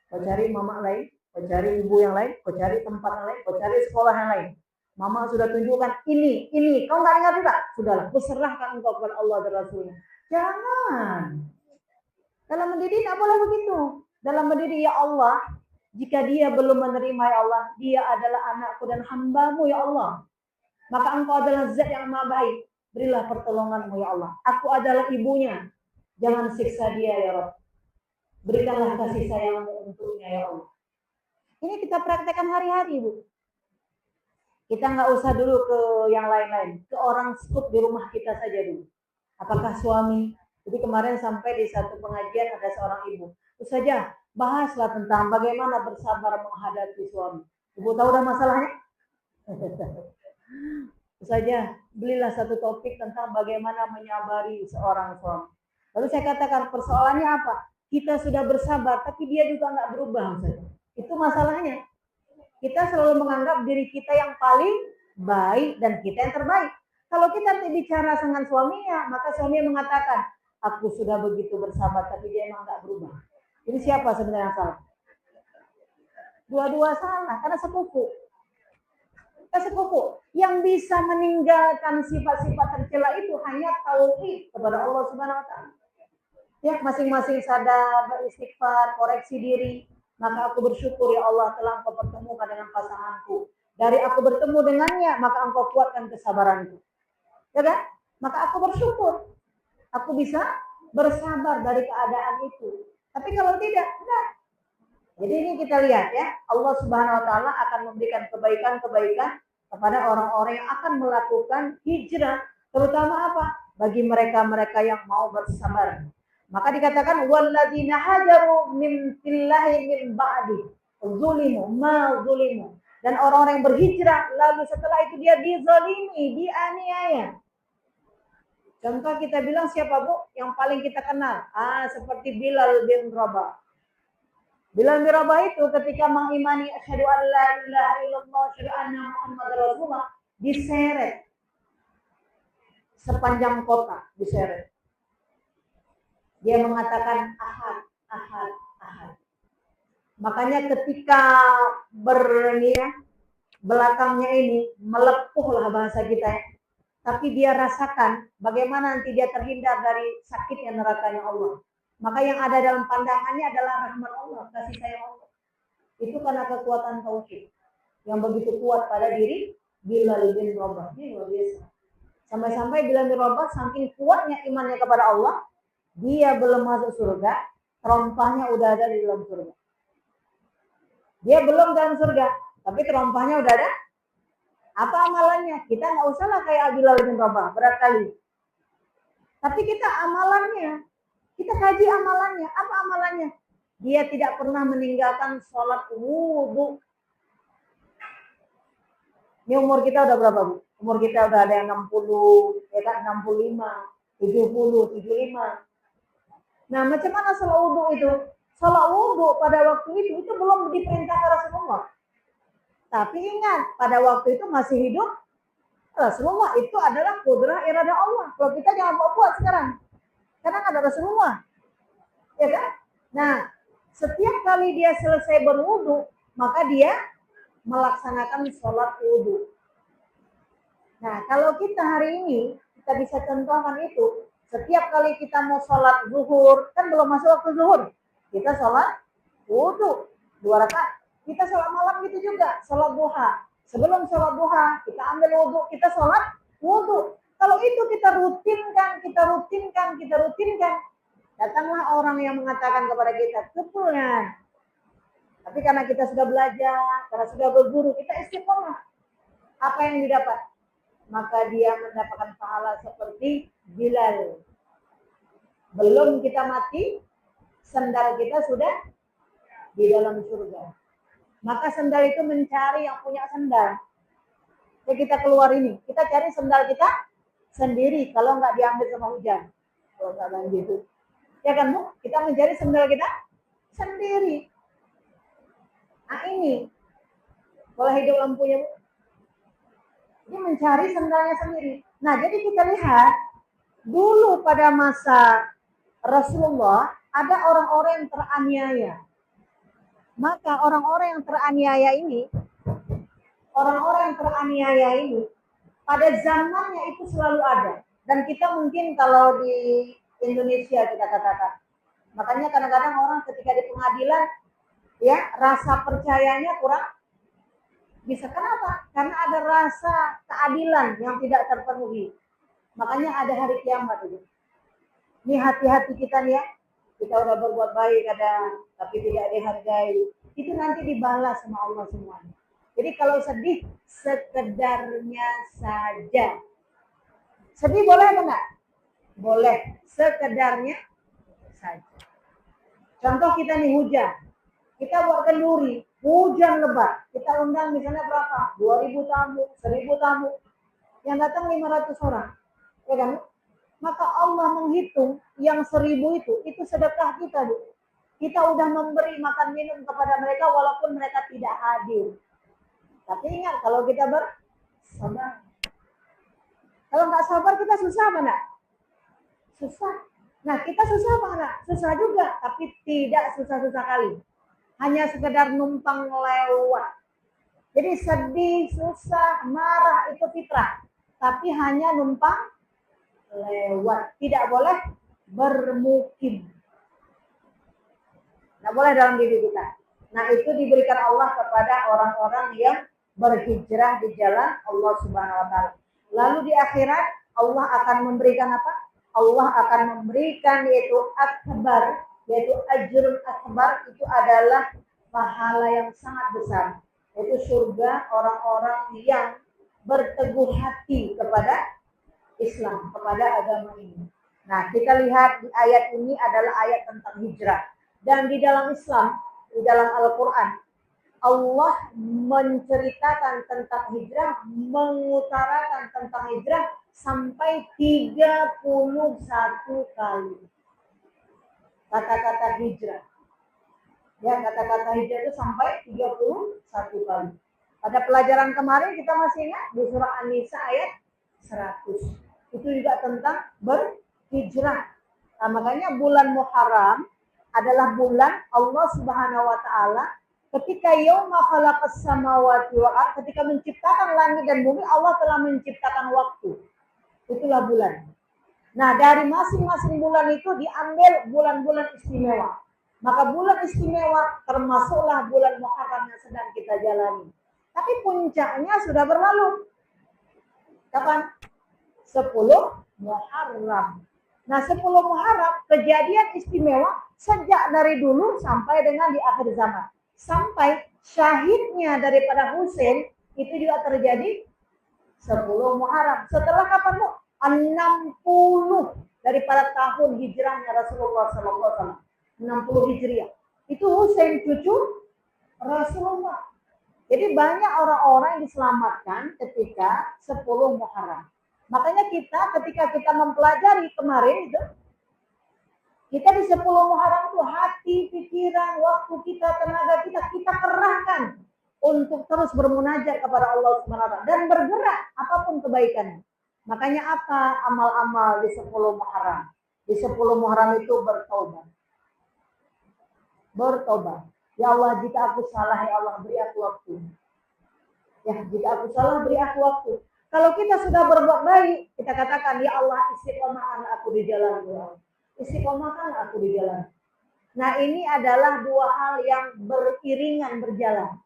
Kau cari mama lain, kau cari ibu yang lain, kau cari tempat yang lain, kau cari sekolah yang lain. Mama sudah tunjukkan ini, kau nggak ingat juga? Sudahlah, kuserahkan engkau kepada Allah dan Rasulnya. Jangan. Dalam mendidik tidak boleh begitu. Dalam mendidik, ya Allah, jika dia belum menerima ya Allah, dia adalah anakku dan hambamu ya Allah. Maka engkau adalah zat yang maha baik. Berilah pertolonganmu ya Allah. Aku adalah ibunya. Jangan siksa dia ya Allah. Berikanlah kasih sayangmu untuknya ya Allah. Ini kita praktekkan hari-hari Bu. Kita nggak usah dulu ke yang lain-lain. Ke orang skup di rumah kita saja dulu. Apakah suami? Jadi kemarin sampai di satu pengajian ada seorang ibu. Terus saja bahaslah tentang bagaimana bersabar menghadapi suami. Ibu tahu dah masalahnya? Terus saja belilah satu topik tentang bagaimana menyabari seorang suami. Lalu saya katakan persoalannya apa? Kita sudah bersabar, tapi dia juga nggak berubah. Itu masalahnya. Kita selalu menganggap diri kita yang paling baik dan kita yang terbaik. Kalau kita bicara dengan suaminya, maka suaminya mengatakan, aku sudah begitu bersabar, tapi dia emang nggak berubah. Jadi siapa sebenarnya yang salah? Dua-dua salah, karena sepupu. Sepupu yang bisa meninggalkan sifat-sifat tercela itu hanya tauhid kepada Allah Subhanahu wa taala. Ya, masing-masing sadar, beristighfar, koreksi diri. Maka aku bersyukur ya Allah telah engkau pertemukan dengan pasanganku. Dari aku bertemu dengannya, maka engkau kuatkan kesabaranku. Ya kan? Maka aku bersyukur. Aku bisa bersabar dari keadaan itu. Tapi kalau tidak, enggak. Jadi ini kita lihat ya, Allah Subhanahu wa taala akan memberikan kebaikan-kebaikan kepada orang-orang yang akan melakukan hijrah, terutama apa? Bagi mereka-mereka yang mau bersabar. Maka dikatakan walladzina hajaru min fillahi min ba'di zulimu ma zulimu. Dan orang-orang yang berhijrah lalu setelah itu dia dizalimi, dianiaya. Contoh kita bilang siapa Bu? Yang paling kita kenal. Seperti Bilal bin Rabah. Bilal bin Rabah itu ketika mengimani asyhadu an la ilaha illallah asyhadu anna muhammadar rasulullah diseret sepanjang kota, diseret. Dia mengatakan ahad, ahad, ahad. Makanya ketika belakangnya ini melepuhlah bahasa kita ya. Tapi dia rasakan bagaimana nanti dia terhindar dari sakitnya nerakanya Allah. Maka yang ada dalam pandangannya adalah rahmat Allah, kasih sayang Allah. Itu karena kekuatan tauhid yang begitu kuat pada diri Bilal bin Rabah. Ini luar biasa. Sampai-sampai Bilal bin Rabah saking kuatnya imannya kepada Allah, dia belum masuk surga, terompahnya udah ada di dalam surga. Dia belum dalam surga, tapi terompahnya udah ada. Apa amalannya? Kita nggak usah lah kayak Bilal bin Rabah, berat kali. Tapi kita amalannya, kita kaji amalannya. Apa amalannya? Dia tidak pernah meninggalkan sholat wudhu. Ini umur kita udah berapa Bu? Umur kita udah ada yang 60, ya kan 65, 70, 75. Nah, macam mana sholat wudhu itu? Sholat wudhu pada waktu itu belum diperintahkan Rasulullah. Tapi ingat, pada waktu itu masih hidup Rasulullah. Itu adalah kudrah iradah Allah. Kalau kita jangan buat sekarang. Karena ada Rasulullah. Ya kan? Nah, setiap kali dia selesai berwudhu, maka dia melaksanakan sholat wudhu. Nah, kalau kita hari ini, kita bisa contohkan itu. Setiap kali kita mau sholat zuhur, kan belum masuk waktu zuhur. Kita sholat wudhu, 2 rakaat. Kita sholat malam gitu juga, sholat duha. Sebelum sholat duha, kita ambil wudhu, kita sholat wudhu. Kalau itu kita rutinkan, datanglah orang yang mengatakan kepada kita, kepulan. Tapi karena kita sudah belajar, karena sudah berguru, kita istiqomah. Apa yang didapat? Maka dia mendapatkan pahala seperti Bilal. Belum kita mati, sendal kita sudah di dalam surga. Maka sendal itu mencari yang punya sendal. Jadi kita keluar ini, kita cari sendal kita sendiri. Kalau nggak diambil sama hujan, kalau nggak banjir, ya kan Bu? Kita mencari sendal kita sendiri. Nah ini, boleh hidup lampunya Bu. Dia mencari sendalnya sendiri. Nah jadi kita lihat dulu pada masa Rasulullah ada orang-orang yang teraniaya. Maka orang-orang yang teraniaya ini, pada zamannya itu selalu ada. Dan kita mungkin kalau di Indonesia kita katakan, makanya kadang-kadang orang ketika di pengadilan, ya rasa percayanya kurang bisa. Kenapa? Karena ada rasa keadilan yang tidak terpenuhi. Makanya ada hari kiamat itu. Ini hati-hati kita nih ya. Kita udah berbuat baik kadang, tapi tidak dihargai. Itu nanti dibalas sama Allah semuanya. Jadi kalau sedih, sekedarnya saja. Sedih boleh apa enggak? Boleh, sekedarnya saja. Contoh kita nih hujan. Kita buat kenduri, hujan lebat. Kita undang misalnya berapa? 2.000 tamu, 1.000 tamu. Yang datang 500 orang. Ya kan? Maka Allah menghitung yang 1.000 itu sedekah kita, Bu. Kita udah memberi makan minum kepada mereka walaupun mereka tidak hadir. Tapi ingat, kalau kita bersabar. Kalau nggak sabar kita susah mana? Susah. Nah kita susah mana? Susah juga, tapi tidak susah-susah kali. Hanya sekedar numpang lewat. Jadi sedih, susah, marah itu fitrah. Tapi hanya numpang lewat, tidak boleh bermukim. Tidak boleh dalam diri kita. Nah itu diberikan Allah kepada orang-orang yang berhijrah di jalan Allah Subhanahu Wa Taala. Lalu di akhirat Allah akan memberikan apa? Allah akan memberikan yaitu akbar, yaitu ajrun akbar, itu adalah pahala yang sangat besar. Yaitu surga orang-orang yang berteguh hati kepada Islam, kepada agama ini. Nah, kita lihat di ayat ini adalah ayat tentang hijrah. Dan di dalam Islam, di dalam Al-Quran, Allah menceritakan tentang hijrah, mengutarakan tentang hijrah sampai 31 kali. Kata-kata hijrah. Ya, kata-kata hijrah itu sampai 31 kali. Pada pelajaran kemarin kita masih ingat di surah An-Nisa ayat 100. Itu juga tentang berhijrah. Nah, makanya bulan Muharram adalah bulan Allah Subhanahu wa taala ketika yauma khalaqas samawati wal ardh, ketika menciptakan langit dan bumi, Allah telah menciptakan waktu. Itulah bulan. Nah, dari masing-masing bulan itu diambil bulan-bulan istimewa. Maka bulan istimewa termasuklah bulan Muharram yang sedang kita jalani. Tapi puncaknya sudah berlalu. Kapan? 10 Muharram. Nah, 10 Muharram kejadian istimewa sejak dari dulu sampai dengan di akhir zaman. Sampai syahidnya daripada Husain itu juga terjadi 10 Muharram. Setelah kapan, Bu? 60 daripada tahun hijrahnya Rasulullah SAW. 60 Hijriah. Itu Husain cucu Rasulullah. Jadi banyak orang-orang yang diselamatkan ketika 10 Muharram. Makanya ketika kita mempelajari kemarin itu, kita di 10 Muharram itu hati, pikiran, waktu kita, tenaga kita kerahkan untuk terus bermunajat kepada Allah SWT dan bergerak apapun kebaikannya. Makanya apa amal-amal di 10 Muharram? Di 10 Muharram itu bertobat. Bertobat. Ya Allah, jika aku salah, ya Allah, beri aku waktu. Ya, jika aku salah, beri aku waktu. Kalau kita sudah berbuat baik, kita katakan, ya Allah, istiqomahkan aku di jalan, ya Allah. Istiqomahkan aku di jalan. Nah, ini adalah dua hal yang beriringan berjalan.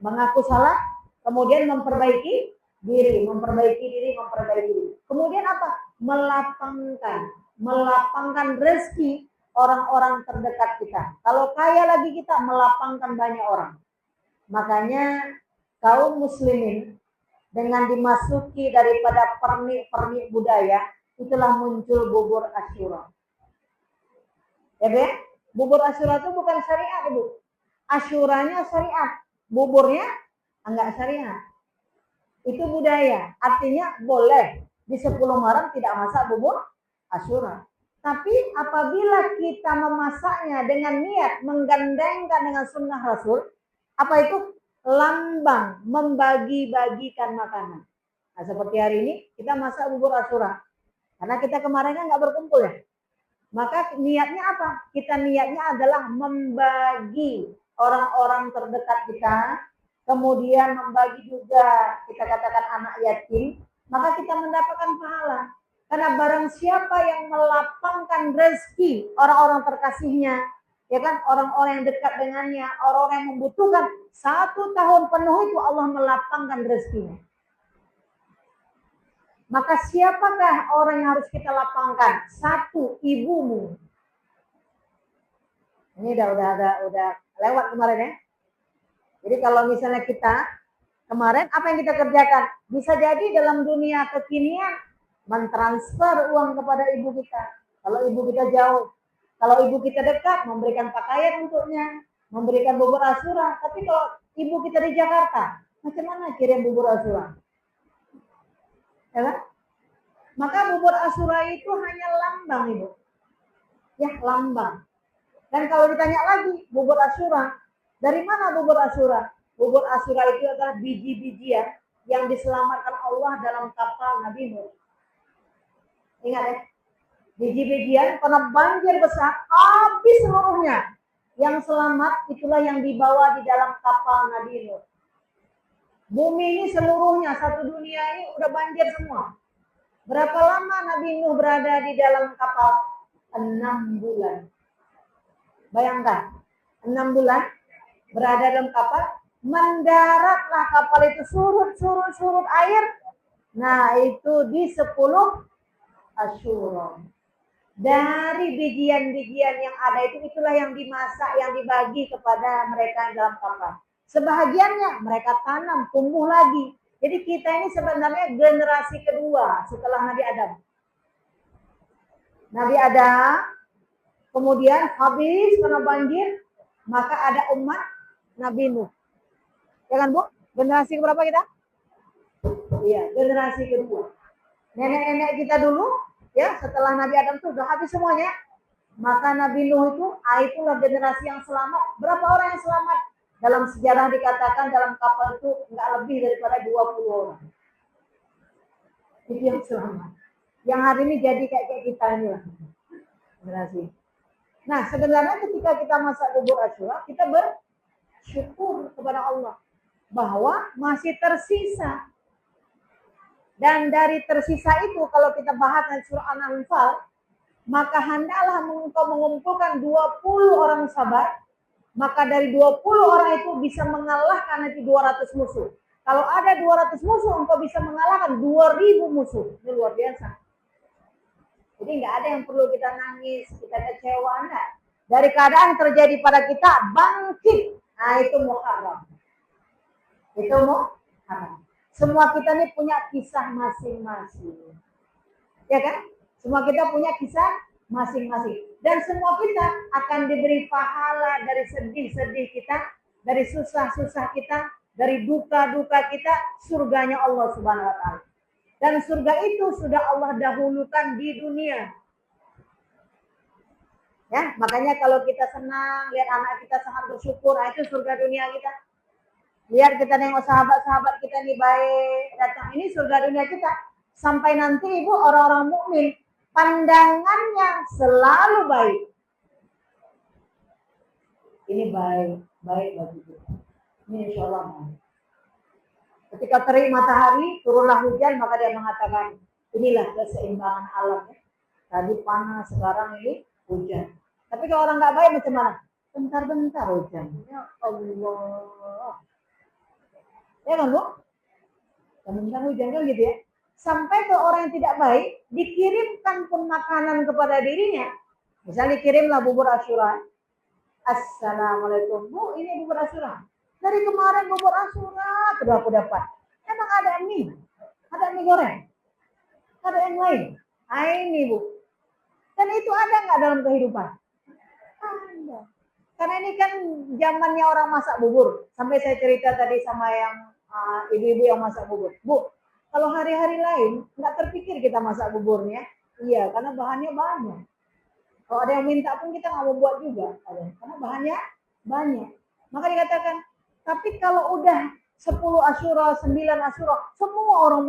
Mengaku salah, kemudian memperbaiki diri. Kemudian apa? Melapangkan rezeki orang-orang terdekat kita. Kalau kaya lagi kita, melapangkan banyak orang. Makanya kaum muslimin dengan dimasuki daripada pernik-pernik budaya, itulah muncul bubur Asyura. Ya, Ben? Bubur Asyura itu bukan syariat, Bu. Asyuranya syariat, buburnya enggak syariat. Itu budaya. Artinya boleh di 10 Muharram tidak masak bubur Asyura. Tapi apabila kita memasaknya dengan niat menggandengkan dengan sunnah Rasul, apa itu? Lambang membagi-bagikan makanan. Nah, seperti hari ini kita masak bubur Asyura. Karena kita kemarin kan nggak berkumpul ya. Maka niatnya apa? Kita niatnya adalah membagi orang-orang terdekat kita, kemudian membagi juga kita katakan anak yatim, maka kita mendapatkan pahala. Karena barang siapa yang melapangkan rezeki orang-orang terkasihnya, ya kan, orang-orang yang dekat dengannya, orang-orang yang membutuhkan, 1 tahun penuh itu Allah melapangkan rezekinya. Maka siapakah orang yang harus kita lapangkan? 1, ibumu. Ini udah lewat kemarin ya. Jadi kalau misalnya kita kemarin apa yang kita kerjakan? Bisa jadi dalam dunia kekinian mentransfer uang kepada ibu kita. Kalau ibu kita jauh, kalau ibu kita dekat, memberikan pakaian untuknya, memberikan bubur Asyura. Tapi kalau ibu kita di Jakarta, macam mana kirim bubur Asyura? Ya kan? Maka bubur Asyura itu hanya lambang, Ibu. Ya, lambang. Dan kalau ditanya lagi, bubur Asyura, dari mana bubur Asyura? Bubur Asyura itu adalah biji-bijian yang diselamatkan Allah dalam kapal Nabi Nuh. Ingat ya, biji-bijian karena banjir besar, habis seluruhnya. Yang selamat itulah yang dibawa di dalam kapal Nabi Nuh. Bumi ini seluruhnya, satu dunia ini udah banjir semua. Berapa lama Nabi Nuh berada di dalam kapal? 6 bulan. Bayangkan, 6 bulan berada dalam kapal, mendaratlah kapal itu surut air. Nah, itu di 10 Asyura. Dari bijian-bijian yang ada itu, itulah yang dimasak, yang dibagi kepada mereka yang dalam kapal. Sebahagiannya mereka tanam, tumbuh lagi. Jadi kita ini sebenarnya generasi kedua setelah Nabi Adam. Nabi Adam, kemudian habis karena banjir, maka ada umat Nabi Nuh. Ya kan Bu? Generasi berapa kita? Iya, generasi kedua. Nenek-nenek kita dulu, ya setelah Nabi Adam itu sudah habis semuanya. Maka Nabi Nuh itulah generasi yang selamat. Berapa orang yang selamat? Dalam sejarah dikatakan dalam kapal itu nggak lebih daripada 20 orang. Itu yang selamat. Yang hari ini jadi kayak kita ini lah. Generasi. Nah sebenarnya ketika kita masak bubur Asyura, kita bersyukur kepada Allah bahwa masih tersisa. Dan dari tersisa itu kalau kita bahas dari surah An-Anfal, maka hendaklah engkau mengumpulkan 20 orang sahabat, maka dari 20 orang itu bisa mengalahkan nanti 200 musuh. Kalau ada 200 musuh, engkau bisa mengalahkan 2000 musuh. Ini luar biasa. Jadi nggak ada yang perlu kita nangis, kita kecewa, enggak. Dari keadaan terjadi pada kita, bangkit. Nah itu Muharram. Itu Muharram. Semua kita ini punya kisah masing-masing. Ya kan? Semua kita punya kisah masing-masing. Dan semua kita akan diberi pahala dari sedih-sedih kita, dari susah-susah kita, dari duka-duka kita, surganya Allah Subhanahu wa taala. Dan surga itu sudah Allah dahulukan di dunia. Ya, makanya kalau kita senang lihat anak kita sangat bersyukur, itu surga dunia kita. Lihat kita nengok sahabat-sahabat kita nih baik datang, ini surga dunia kita. Sampai nanti Ibu orang-orang mukmin pandangannya selalu baik. Ini baik bagi kita. Ini insya Allah baik. Ketika terik matahari, turunlah hujan, maka dia mengatakan, inilah keseimbangan alam. Tadi panas, sekarang ini hujan. Tapi kalau orang nggak baik macam mana? Bentar-bentar hujan. Ya Allah. Ya kan Bu? Bentar hujan kan gitu ya. Sampai ke orang yang tidak baik, dikirimkan pun makanan kepada dirinya. Misalnya dikirimlah bubur Asyura. Assalamualaikum. Bu, ini bubur Asyura. Dari kemarin bubur Asyura sudah aku dapat. Emang ada mie? Ada mie goreng? Ada yang lain? Ini Bu. Dan itu ada nggak dalam kehidupan? Ada. Karena ini kan zamannya orang masak bubur. Sampai saya cerita tadi sama yang ibu-ibu yang masak bubur. Bu, kalau hari-hari lain nggak terpikir kita masak buburnya. Iya, karena bahannya banyak. Kalau ada yang minta pun kita nggak mau buat juga. Karena bahannya banyak. Maka dikatakan, tapi kalau udah 10 Asyura, 9 Asyura, semua orang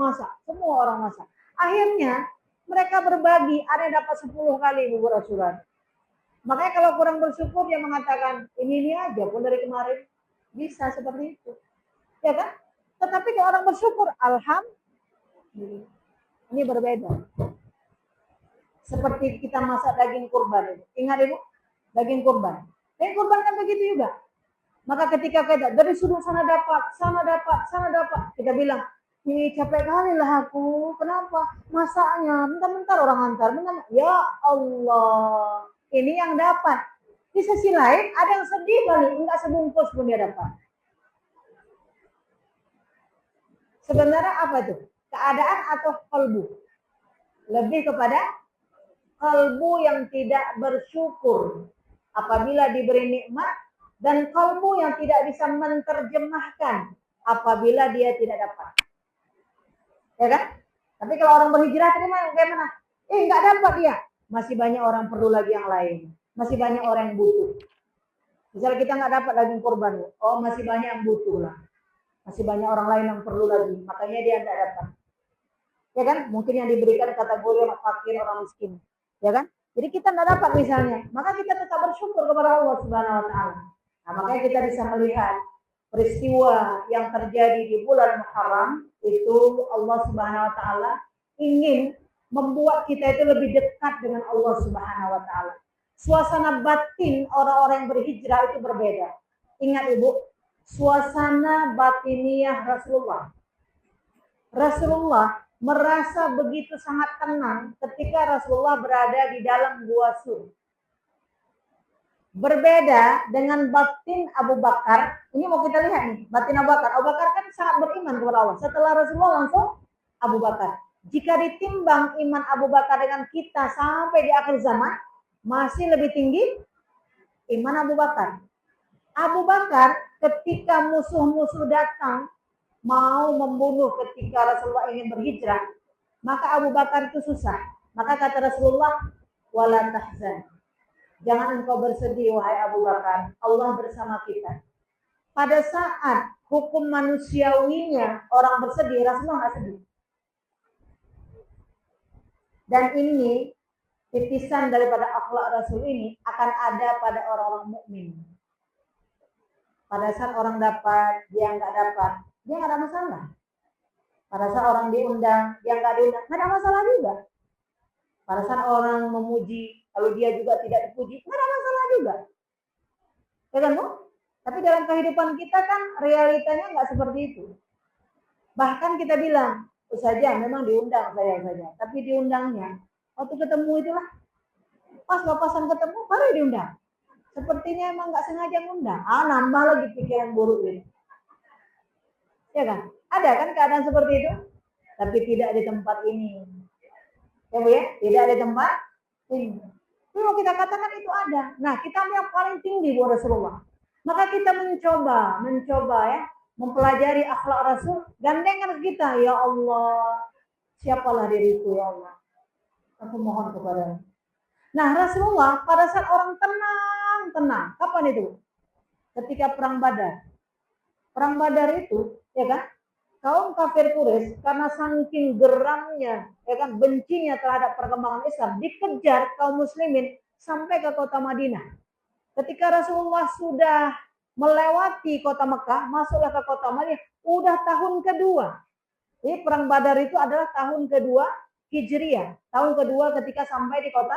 masak. Akhirnya mereka berbagi, ada yang dapat 10 kali bubur Asyura. Makanya kalau kurang bersyukur dia mengatakan, ini aja pun dari kemarin. Bisa seperti itu. Ya kan? Tetapi kalau orang bersyukur, alhamdulillah. Ini berbeda. Seperti kita masak daging kurban. Ingat Ibu? Daging kurban. Daging kurban kan begitu juga. Maka ketika kita dari sudut sana dapat. Kita bilang, ini capek kali lah aku. Kenapa? Masaknya. Bentar-bentar orang antar. Ya Allah. Ini yang dapat. Di sisi lain ada yang sedih kali. Enggak sebungkus pun dia dapat. Sebenarnya apa itu? Keadaan atau kalbu? Lebih kepada kalbu yang tidak bersyukur apabila diberi nikmat, dan kalbu yang tidak bisa menerjemahkan apabila dia tidak dapat. Ya kan? Tapi kalau orang berhijrah terima bagaimana? Nggak dapat dia. Masih banyak orang perlu lagi yang lain. Masih banyak orang yang butuh. Misalnya kita nggak dapat daging korban, masih banyak yang butuh lah. Masih banyak orang lain yang perlu lagi. Makanya dia tidak dapat. Ya kan? Mungkin yang diberikan kategori orang fakir, orang miskin. Ya kan? Jadi kita tidak dapat misalnya. Maka kita tetap bersyukur kepada Allah Subhanahu wa taala. Nah, makanya kita bisa melihat peristiwa yang terjadi di bulan Muharram itu Allah Subhanahu wa taala ingin membuat kita itu lebih dekat dengan Allah Subhanahu wa taala. Suasana batin orang-orang yang berhijrah itu berbeda. Ingat Ibu, suasana batiniyah Rasulullah. Rasulullah merasa begitu sangat tenang ketika Rasulullah berada di dalam gua Sur. Berbeda dengan batin Abu Bakar. Ini mau kita lihat nih, batin Abu Bakar. Abu Bakar kan sangat beriman kepada Allah. Setelah Rasulullah langsung Abu Bakar. Jika ditimbang iman Abu Bakar dengan kita sampai di akhir zaman, masih lebih tinggi iman Abu Bakar. Abu Bakar ketika musuh-musuh datang mau membunuh ketika Rasulullah ingin berhijrah, maka Abu Bakar itu susah. Maka kata Rasulullah, wala tahzan. Jangan engkau bersedih wahai Abu Bakar, Allah bersama kita. Pada saat hukum manusiawinya orang bersedih, Rasulullah nggak sedih. Dan ini titisan daripada akhlak Rasul ini akan ada pada orang-orang mukmin. Pada saat orang dapat, dia nggak dapat, dia nggak ada masalah. Pada saat orang diundang, dia nggak diundang, nggak ada masalah juga. Pada saat orang memuji, kalau dia juga tidak dipuji, nggak ada masalah juga. Ya kan, Bu? Tapi dalam kehidupan kita kan realitanya nggak seperti itu. Bahkan kita bilang, saja memang diundang saya saja, tapi diundangnya waktu ketemu itulah pas papasan ketemu baru diundang. Sepertinya emang nggak sengaja ngundang. Nambah lagi pikiran buruk ini. Ya kan? Ada kan keadaan seperti itu? Tapi tidak di tempat ini. Ya Bu ya? Tidak di tempat ini. Tapi mau kita katakan itu ada. Nah, kita yang paling tinggi buat Rasulullah. Maka kita mencoba ya, mempelajari akhlak Rasul, gandengan kita, ya Allah, siapalah diriku ya Allah. Aku mohon kepadamu. Nah, Rasulullah pada saat orang tenang, kapan itu? Ketika perang Badar. Perang Badar itu, ya kan? Kaum kafir Quraisy karena saking geramnya, ya kan, bencinya terhadap perkembangan Islam, dikejar kaum muslimin sampai ke kota Madinah. Ketika Rasulullah sudah melewati kota Mekah, masuklah ke kota Madinah, udah tahun kedua. Jadi perang Badar itu adalah tahun kedua Hijriah, tahun kedua ketika sampai di kota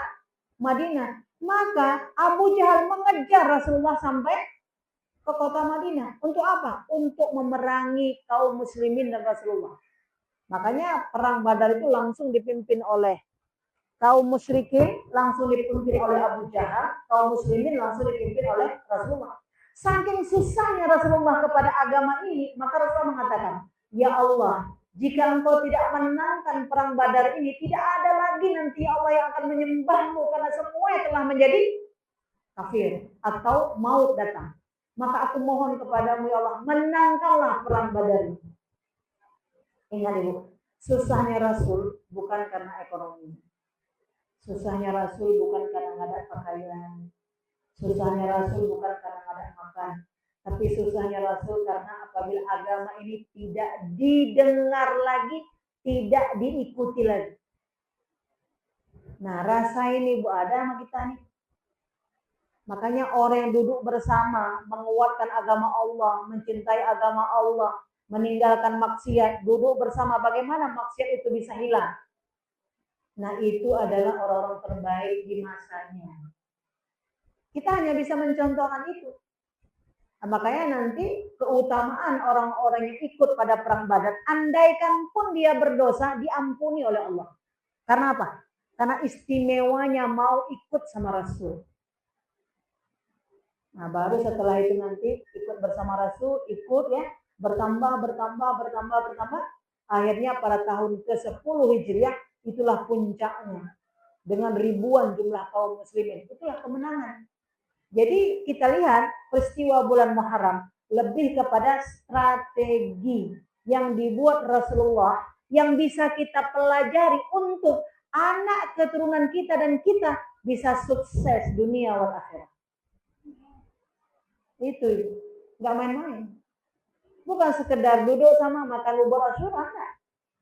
Madinah. Maka Abu Jahal mengejar Rasulullah sampai ke kota Madinah. Untuk apa? Untuk memerangi kaum muslimin dan Rasulullah. Makanya perang Badar itu langsung dipimpin oleh kaum musyrikin, langsung dipimpin oleh Abu Jahal, kaum muslimin langsung dipimpin oleh Rasulullah. Saking susahnya Rasulullah kepada agama ini, maka Rasulullah mengatakan, ya Allah, jika engkau tidak menangkan perang Badar ini, tidak ada lagi nanti Allah yang akan menyembahmu karena semuanya telah menjadi kafir atau maut datang. Maka aku mohon kepadamu ya Allah, menangkanlah perang Badar ini. Ingat Ibu, susahnya Rasul bukan karena ekonomi. Susahnya Rasul bukan karena nggak ada pakaian. Susahnya Rasul bukan karena nggak ada makan. Tapi susahnya Rasul karena apabila agama ini tidak didengar lagi, tidak diikuti lagi. Nah, rasa ini Bu ada sama kita nih. Makanya orang yang duduk bersama, menguatkan agama Allah, mencintai agama Allah, meninggalkan maksiat, duduk bersama bagaimana maksiat itu bisa hilang. Nah, itu adalah orang-orang terbaik di masanya. Kita hanya bisa mencontohkan itu. Nah, makanya nanti keutamaan orang-orang yang ikut pada perang Badar, andaikan pun dia berdosa, diampuni oleh Allah. Karena apa? Karena istimewanya mau ikut sama Rasul. Nah, baru setelah itu nanti ikut bersama Rasul, ikut ya, bertambah. Akhirnya pada tahun ke-10 Hijriah, itulah puncaknya. Dengan ribuan jumlah kaum muslimin, itulah kemenangan. Jadi kita lihat peristiwa bulan Muharram lebih kepada strategi yang dibuat Rasulullah yang bisa kita pelajari untuk anak keturunan kita dan kita bisa sukses dunia wal akhirat. Itu nggak main-main. Bukan sekedar duduk sama makan bubur Asyura, enggak.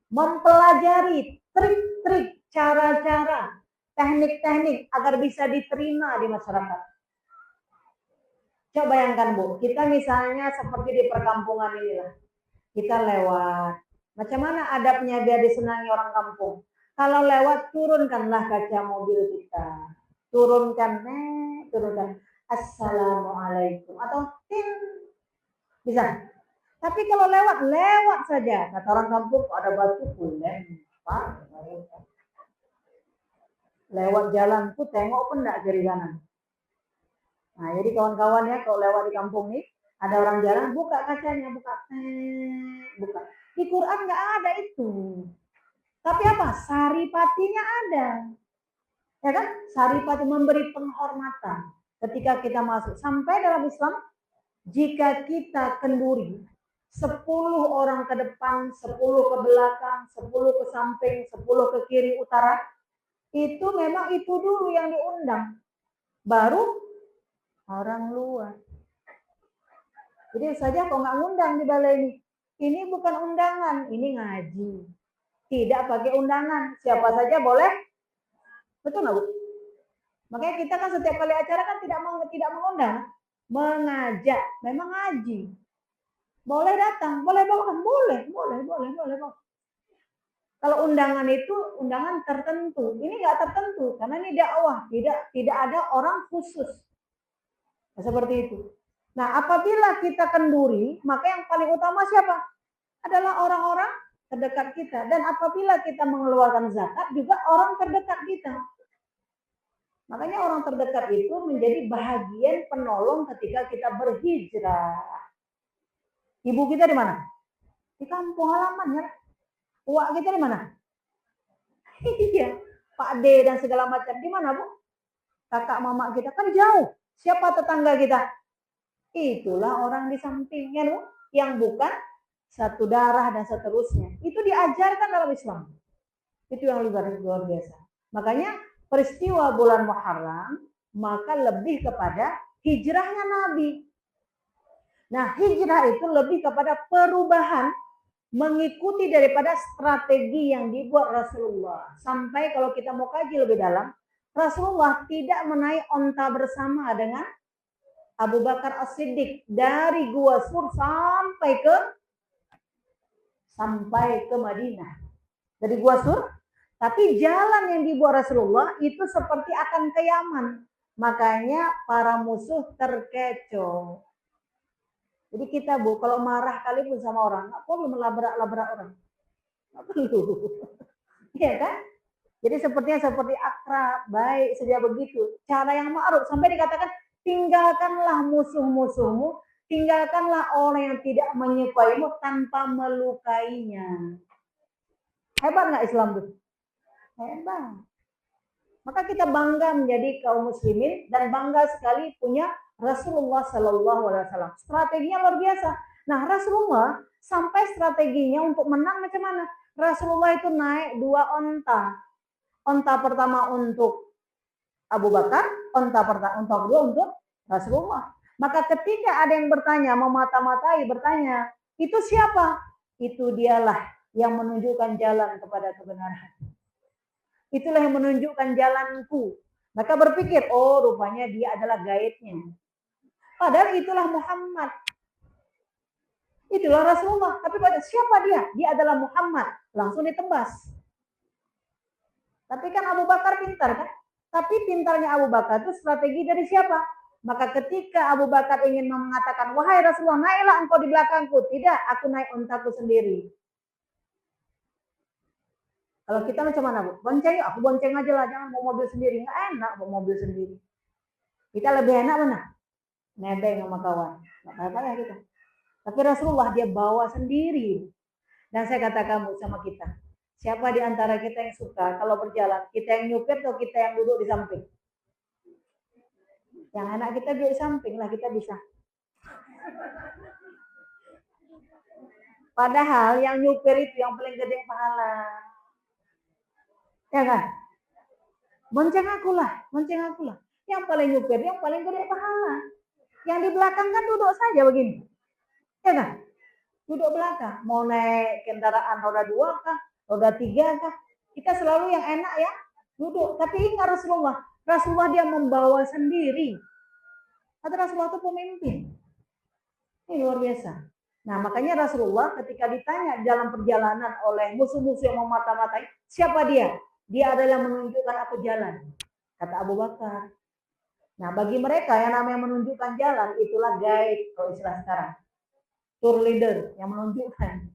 Mempelajari trik-trik, cara-cara, teknik-teknik agar bisa diterima di masyarakat. Coba bayangkan Bu, kita misalnya seperti di perkampungan inilah. Kita lewat. Macam mana adabnya biar disenangi orang kampung? Kalau lewat, turunkanlah kaca mobil kita. Turunkan. Assalamualaikum. Atau tin. Bisa. Tapi kalau lewat saja. Kata orang kampung, ada batu lempar. Lewat jalan tuh tengok pun enggak kiri kanan. Nah, jadi kawan-kawan ya, kalau lewat di kampung nih, ada orang jalan, buka kacanya, buka. Di Quran nggak ada itu. Tapi apa? Saripatinya ada. Ya kan? Saripati memberi penghormatan ketika kita masuk. Sampai dalam Islam, jika kita kenduri 10 orang ke depan, 10 ke belakang, 10 ke samping, 10 ke kiri utara, itu memang itu dulu yang diundang. Baru orang luar. Jadi saja kok nggak ngundang di balai ini bukan undangan, ini ngaji. Tidak pakai undangan, siapa saja boleh. Betul nggak Bu? Makanya kita kan setiap kali acara kan tidak mengundang, mengajak, memang ngaji. Boleh datang, boleh bawa, boleh. Kalau undangan itu undangan tertentu, ini nggak tertentu karena ini dakwah, tidak ada orang khusus. Nah, seperti itu. Nah, apabila kita kenduri, maka yang paling utama siapa? Adalah orang-orang terdekat kita. Dan apabila kita mengeluarkan zakat, juga orang terdekat kita. Makanya orang terdekat itu menjadi bahagian penolong ketika kita berhijrah. Ibu kita di mana? Di kampung halaman ya. Uak kita di mana? Iya, Pak D dan segala macam. Di mana Bu? Kakak mama kita kan jauh. Siapa tetangga kita? Itulah orang di sampingnya Bu, yang bukan satu darah dan seterusnya. Itu diajarkan dalam Islam. Itu yang luar biasa. Makanya peristiwa bulan Muharram maka lebih kepada hijrahnya Nabi. Nah, hijrah itu lebih kepada perubahan mengikuti daripada strategi yang dibuat Rasulullah. Sampai kalau kita mau kaji lebih dalam, Rasulullah tidak menaik onta bersama dengan Abu Bakar As-Siddiq dari Gua Sur sampai ke Madinah. Dari Gua Sur, tapi jalan yang dibuat Rasulullah itu seperti akan ke Yaman. Makanya para musuh terkecoh. Jadi kita Bu, kalau marah kali pun sama orang, nggak perlu melabrak-labrak orang. Nggak perlu. Iya kan? Jadi sepertinya seperti akrab, baik, sedia begitu. Cara yang ma'ruf, sampai dikatakan, tinggalkanlah musuh-musuhmu, tinggalkanlah orang yang tidak menyukaimu tanpa melukainya. Hebat nggak Islam tuh? Hebat. Maka kita bangga menjadi kaum muslimin dan bangga sekali punya Rasulullah Shallallahu Alaihi Wasallam. Strateginya luar biasa. Nah, Rasulullah sampai strateginya untuk menang macam mana? Rasulullah itu naik 2 onta. Onta pertama untuk Abu Bakar, onta kedua untuk Rasulullah. Maka ketika ada yang bertanya, memata-matai bertanya, itu siapa? Itu dialah yang menunjukkan jalan kepada kebenaran. Itulah yang menunjukkan jalanku. Maka berpikir, oh rupanya dia adalah gaibnya. Padahal itulah Muhammad. Itulah Rasulullah. Tapi pada siapa dia? Dia adalah Muhammad. Langsung ditebas. Tapi kan Abu Bakar pintar kan? Tapi pintarnya Abu Bakar itu strategi dari siapa? Maka ketika Abu Bakar ingin mengatakan, wahai Rasulullah, naiklah engkau di belakangku. Tidak, aku naik ontaku sendiri. Kalau kita macam mana Bu? Bonceng yuk, aku bonceng aja lah, jangan mau mobil sendiri. Nggak enak mau mobil sendiri. Kita lebih enak mana? Nebeng sama kawan. Nggak apa-apa ya kita. Tapi Rasulullah dia bawa sendiri. Dan saya katakan sama kita, siapa di antara kita yang suka kalau berjalan, kita yang nyupir atau kita yang duduk di samping? Yang enak kita duduk di samping lah, kita bisa. Padahal yang nyupir itu yang paling gede pahala. Ya kan? Bonceng aku lah. Yang paling nyupir, yang paling gede pahala. Yang di belakang kan duduk saja begini. Ya kan? Duduk belakang. Mau naik kendaraan roda 2 kah? Roda 3 kah? Kita selalu yang enak ya. Duduk. Tapi ingat Rasulullah. Rasulullah dia membawa sendiri. Atau Rasulullah itu pemimpin. Ini luar biasa. Nah makanya Rasulullah ketika ditanya dalam perjalanan oleh musuh-musuh yang memata-matai, siapa dia? Dia adalah menunjukkan aku jalan. Kata Abu Bakar. Nah bagi mereka yang namanya menunjukkan jalan, itulah guide kalau istilah sekarang. Tour leader yang menunjukkan.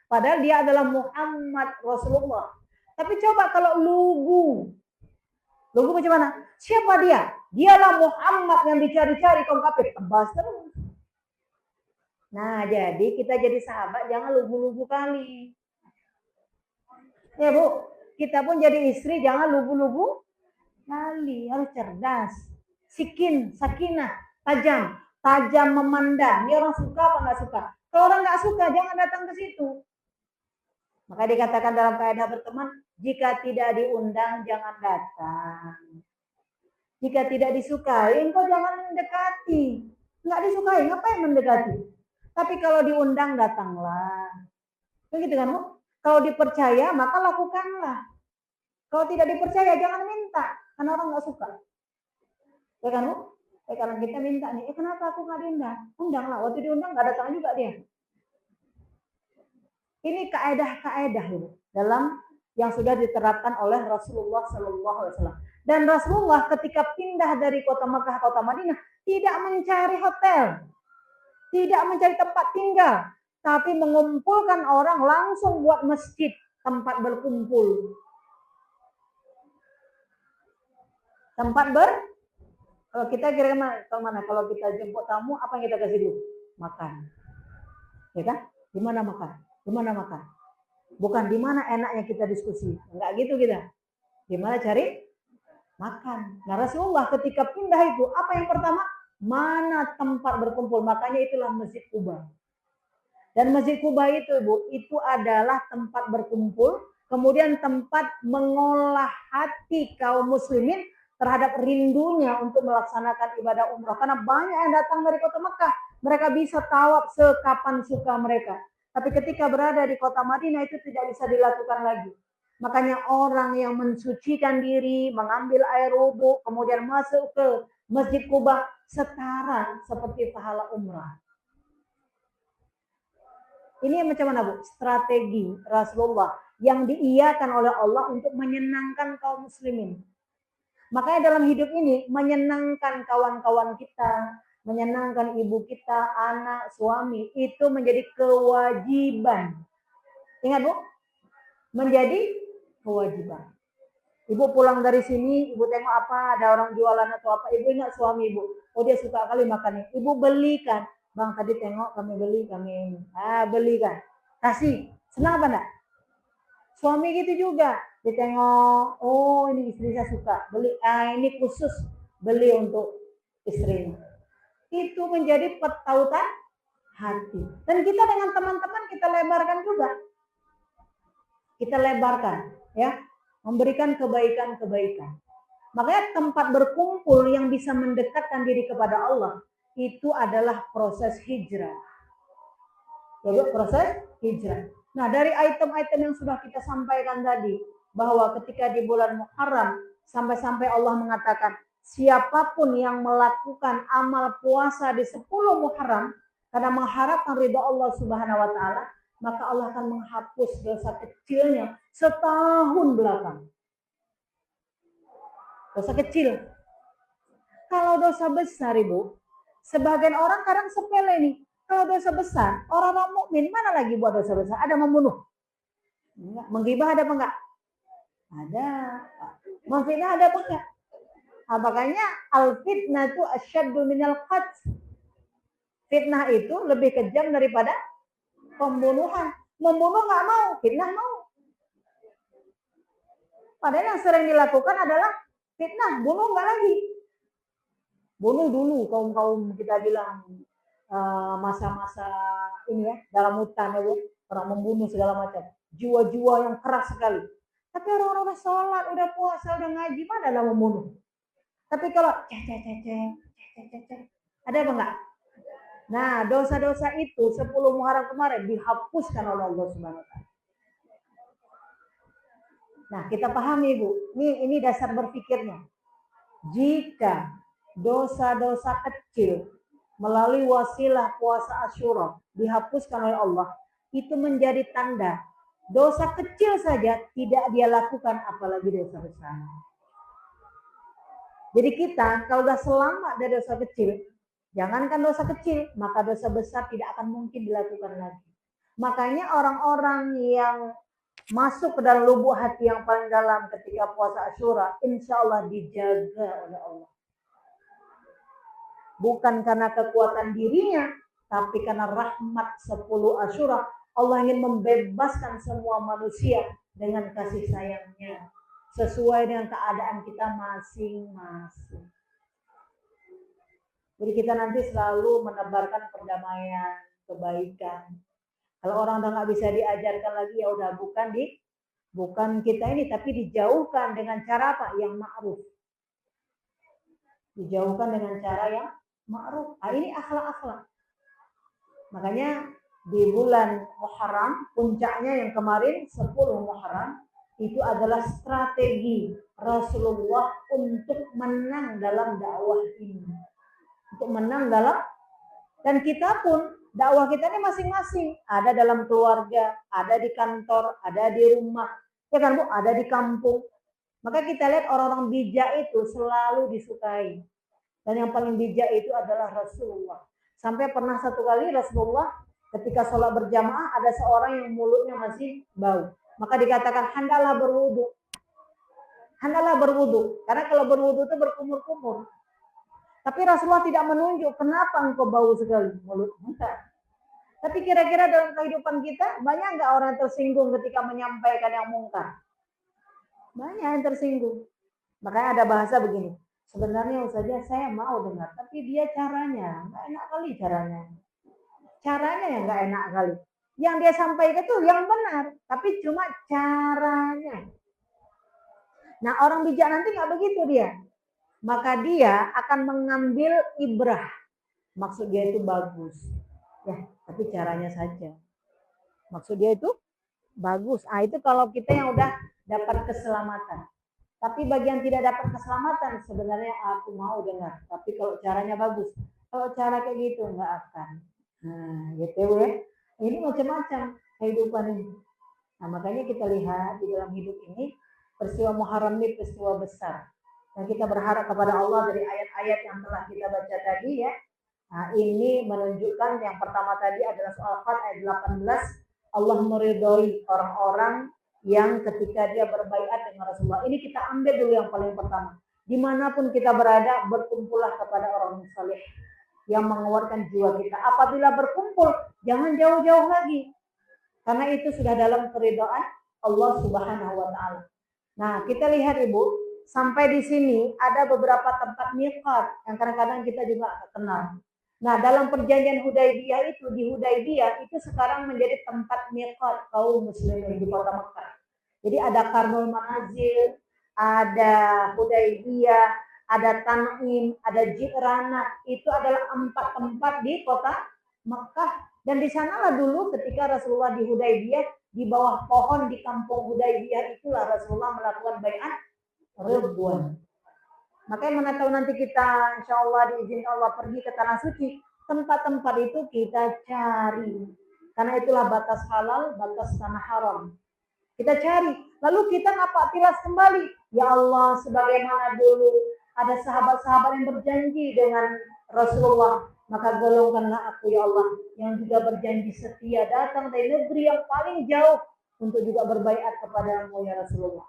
Padahal dia adalah Muhammad Rasulullah. Tapi coba kalau lugu. Lugu macam mana? Siapa dia? Dialah Muhammad yang dicari-cari kaum kafir. Tebas terus. Nah jadi kita jadi sahabat jangan lugu-lugu kali. Ya Bu, kita pun jadi istri jangan lugu-lugu kali, harus cerdas. Sakinah, tajam. Tajam memandang. Ini orang suka apa nggak suka? Kalau orang nggak suka, jangan datang ke situ. Maka dikatakan dalam kaidah berteman, jika tidak diundang, jangan datang. Jika tidak disukai, engkau jangan mendekati. Nggak disukai, ngapain mendekati? Tapi kalau diundang, datanglah. Begitu kan, Bu? Kalau dipercaya, maka lakukanlah. Kalau tidak dipercaya, jangan minta. Karena orang nggak suka. Ya kan, Bu? Kalau kita minta nih, kenapa aku nggak diundang? Undanglah. Waktu diundang nggak datang juga dia. Ini kaedah-kaedah dalam yang sudah diterapkan oleh Rasulullah Sallallahu Alaihi Wasallam. Dan Rasulullah ketika pindah dari kota Mekah ke kota Madinah tidak mencari hotel, tidak mencari tempat tinggal, tapi mengumpulkan orang langsung buat masjid tempat berkumpul. Kalau kita kira-kira kemana? Kalau kita jemput tamu, apa yang kita kasih dulu? Makan. Ya kan? Di mana makan? Di mana makan? Bukan di mana enaknya kita diskusi. Enggak gitu kita. Di mana cari makan. Nah Rasulullah ketika pindah itu, apa yang pertama? Mana tempat berkumpul. Makanya itulah Masjid Kuba. Dan Masjid Kuba itu, Bu, itu adalah tempat berkumpul, kemudian tempat mengolah hati kaum muslimin terhadap rindunya untuk melaksanakan ibadah umrah. Karena banyak yang datang dari kota Mekah. Mereka bisa tawaf sekapan suka mereka. Tapi ketika berada di kota Madinah itu tidak bisa dilakukan lagi. Makanya orang yang mensucikan diri, mengambil air wudhu, kemudian masuk ke Masjid Kuba, setara seperti pahala umrah. Ini macam mana, Bu? Strategi Rasulullah yang diiyakan oleh Allah untuk menyenangkan kaum muslimin. Makanya dalam hidup ini menyenangkan kawan-kawan kita, menyenangkan ibu kita, anak, suami, itu menjadi kewajiban. Ingat, Bu? Menjadi kewajiban. Ibu pulang dari sini, ibu tengok apa, ada orang jualan atau apa, ibu ingat suami ibu. Oh dia suka kali makan ini. Ibu belikan. Bang tadi tengok kami beli, kami ini. Belikan. Kasih. Senang apa enggak? Suami gitu juga. Ditengok, oh ini istri saya suka. Beli, ini khusus beli untuk istrinya. Itu menjadi pertautan hati. Dan kita dengan teman-teman kita lebarkan juga. Kita lebarkan, ya. Memberikan kebaikan-kebaikan. Makanya tempat berkumpul yang bisa mendekatkan diri kepada Allah itu adalah proses hijrah. Jadi proses hijrah. Nah, dari item-item yang sudah kita sampaikan tadi, bahwa ketika di bulan Muharram, sampai-sampai Allah mengatakan, siapapun yang melakukan amal puasa di 10 Muharram, karena mengharapkan ridha Allah Subhanahu wa Ta'ala, maka Allah akan menghapus dosa kecilnya setahun belakang. Dosa kecil. Kalau dosa besar, Ibu, sebagian orang kadang sepele nih. Kalau dosa besar, orang-orang mukmin mana lagi buat dosa besar? Ada membunuh? Enggak. Menggibah ada apa enggak? Ada. Memfitnah ada apa enggak? Makanya al-fitnah itu asyaddu minal qatl. Fitnah itu lebih kejam daripada pembunuhan. Membunuh nggak mau, fitnah mau. Padahal yang sering dilakukan adalah fitnah, bunuh nggak lagi. Bunuh dulu kaum-kaum kita bilang masa-masa ini ya, dalam hutan ya, orang membunuh segala macam. Jiwa-jiwa yang keras sekali. Tapi orang-orang udah sholat, udah puasa, udah ngaji, mana ada membunuh. Tapi kalau ada apa enggak? Nah, dosa-dosa itu 10 Muharram kemarin dihapuskan oleh Allah Subhanahu wa Ta'ala. Nah, kita pahami, Bu. Ini dasar berpikirnya. Jika dosa-dosa kecil melalui wasilah puasa Asyura dihapuskan oleh Allah, itu menjadi tanda dosa kecil saja tidak dia lakukan, apalagi dosa besar. Jadi kita kalau sudah selamat dari dosa kecil, jangankan dosa kecil, maka dosa besar tidak akan mungkin dilakukan lagi. Makanya orang-orang yang masuk ke dalam lubuk hati yang paling dalam ketika puasa Asyura, insya Allah dijaga oleh Allah. Bukan karena kekuatan dirinya, tapi karena rahmat 10 Asyura, Allah ingin membebaskan semua manusia dengan kasih sayangnya sesuai dengan keadaan kita masing-masing. Jadi kita nanti selalu menebarkan perdamaian, kebaikan. Kalau orang udah nggak bisa diajarkan lagi, ya udah bukan kita ini, tapi dijauhkan dengan cara apa? Yang ma'ruf. Dijauhkan dengan cara yang ma'ruf. Nah, ini akhlak-akhlak. Makanya di bulan Muharram, puncaknya yang kemarin 10 Muharram, itu adalah strategi Rasulullah untuk menang dalam dakwah ini. Untuk menang dalam, dan kita pun dakwah kita ini masing-masing, ada dalam keluarga, ada di kantor, ada di rumah, ya kan Bu, ada di kampung. Maka kita lihat orang-orang bijak itu selalu disukai. Dan yang paling bijak itu adalah Rasulullah. Sampai pernah satu kali Rasulullah ketika sholat berjamaah ada seorang yang mulutnya masih bau. Maka dikatakan hendaklah berwudu. Hendaklah berwudu. Karena kalau berwudu itu berkumur-kumur. Tapi Rasulullah tidak menunjuk kenapa engkau bau sekali mulut. Enggak. Tapi kira-kira dalam kehidupan kita banyak nggak orang yang tersinggung ketika menyampaikan yang mungkar? Banyak yang tersinggung. Makanya ada bahasa begini. Sebenarnya Ustazah saya mau dengar, tapi dia caranya nggak enak kali caranya. Caranya yang nggak enak kali. Yang dia sampaikan itu yang benar, tapi cuma caranya. Nah orang bijak nanti nggak begitu dia. Maka dia akan mengambil ibrah. Maksud dia itu bagus. Ya, tapi caranya saja. Maksud dia itu bagus. Ah itu kalau kita yang udah dapat keselamatan. Tapi bagi yang tidak dapat keselamatan, sebenarnya aku mau dengar. Tapi kalau caranya bagus. Kalau cara kayak gitu nggak akan. Nah, gitu ya. Ini macam-macam kehidupan ini. Nah, makanya kita lihat di dalam hidup ini, peristiwa Muharram ini peristiwa besar. Dan kita berharap kepada Allah dari ayat-ayat yang telah kita baca tadi ya. Nah, ini menunjukkan yang pertama tadi adalah soal Al-Fat ayat 18. Allah meridhoi orang-orang yang ketika dia berbaiat dengan Rasulullah. Ini kita ambil dulu yang paling pertama. Dimanapun kita berada, berkumpullah kepada orang saleh yang menguatkan jiwa kita. Apabila berkumpul, jangan jauh-jauh lagi. Karena itu sudah dalam keridhaan Allah Subhanahu wa taala. Nah, kita lihat Ibu, sampai di sini ada beberapa tempat miqat yang kadang-kadang kita juga kenal. Nah, dalam perjanjian Hudaybiyah itu, di Hudaybiyah itu sekarang menjadi tempat miqat kaum muslimin di kota Mekah. Jadi ada Karnul Manazil, ada Hudaybiyah, ada Tan'im, ada Ji'rana. Itu adalah 4 tempat di kota Mekah. Dan di sanalah dulu ketika Rasulullah di Hudaybiyah, di bawah pohon di kampung Hudaybiyah itulah Rasulullah melakukan bai'at Ridwan. Makanya mana tahu nanti kita insya Allah diizinkan Allah pergi ke Tanah Suci, tempat-tempat itu kita cari. Karena itulah batas halal, batas tanah haram. Kita cari, lalu kita ngapak tilas kembali. Ya Allah, sebagaimana dulu ada sahabat-sahabat yang berjanji dengan Rasulullah, maka golongkanlah aku ya Allah yang juga berjanji setia datang dari negeri yang paling jauh untuk juga berbaiat kepadamu ya Rasulullah.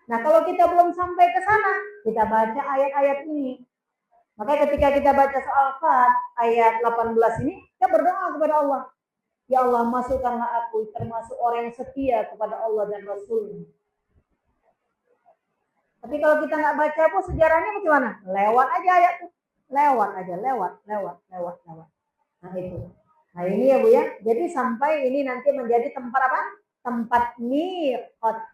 Nah kalau kita belum sampai ke sana, kita baca ayat-ayat ini. Maka ketika kita baca soal Fat ayat 18 ini, kita berdoa kepada Allah. Ya Allah, masukkanlah aku termasuk orang yang setia kepada Allah dan Rasul. Tapi kalau kita nggak baca pun sejarahnya bagaimana? Lewat aja ayat itu. Lewat aja, lewat. Nah itu. Nah ini ya Bu ya. Jadi sampai ini nanti menjadi tempat apa? Tempat miqat.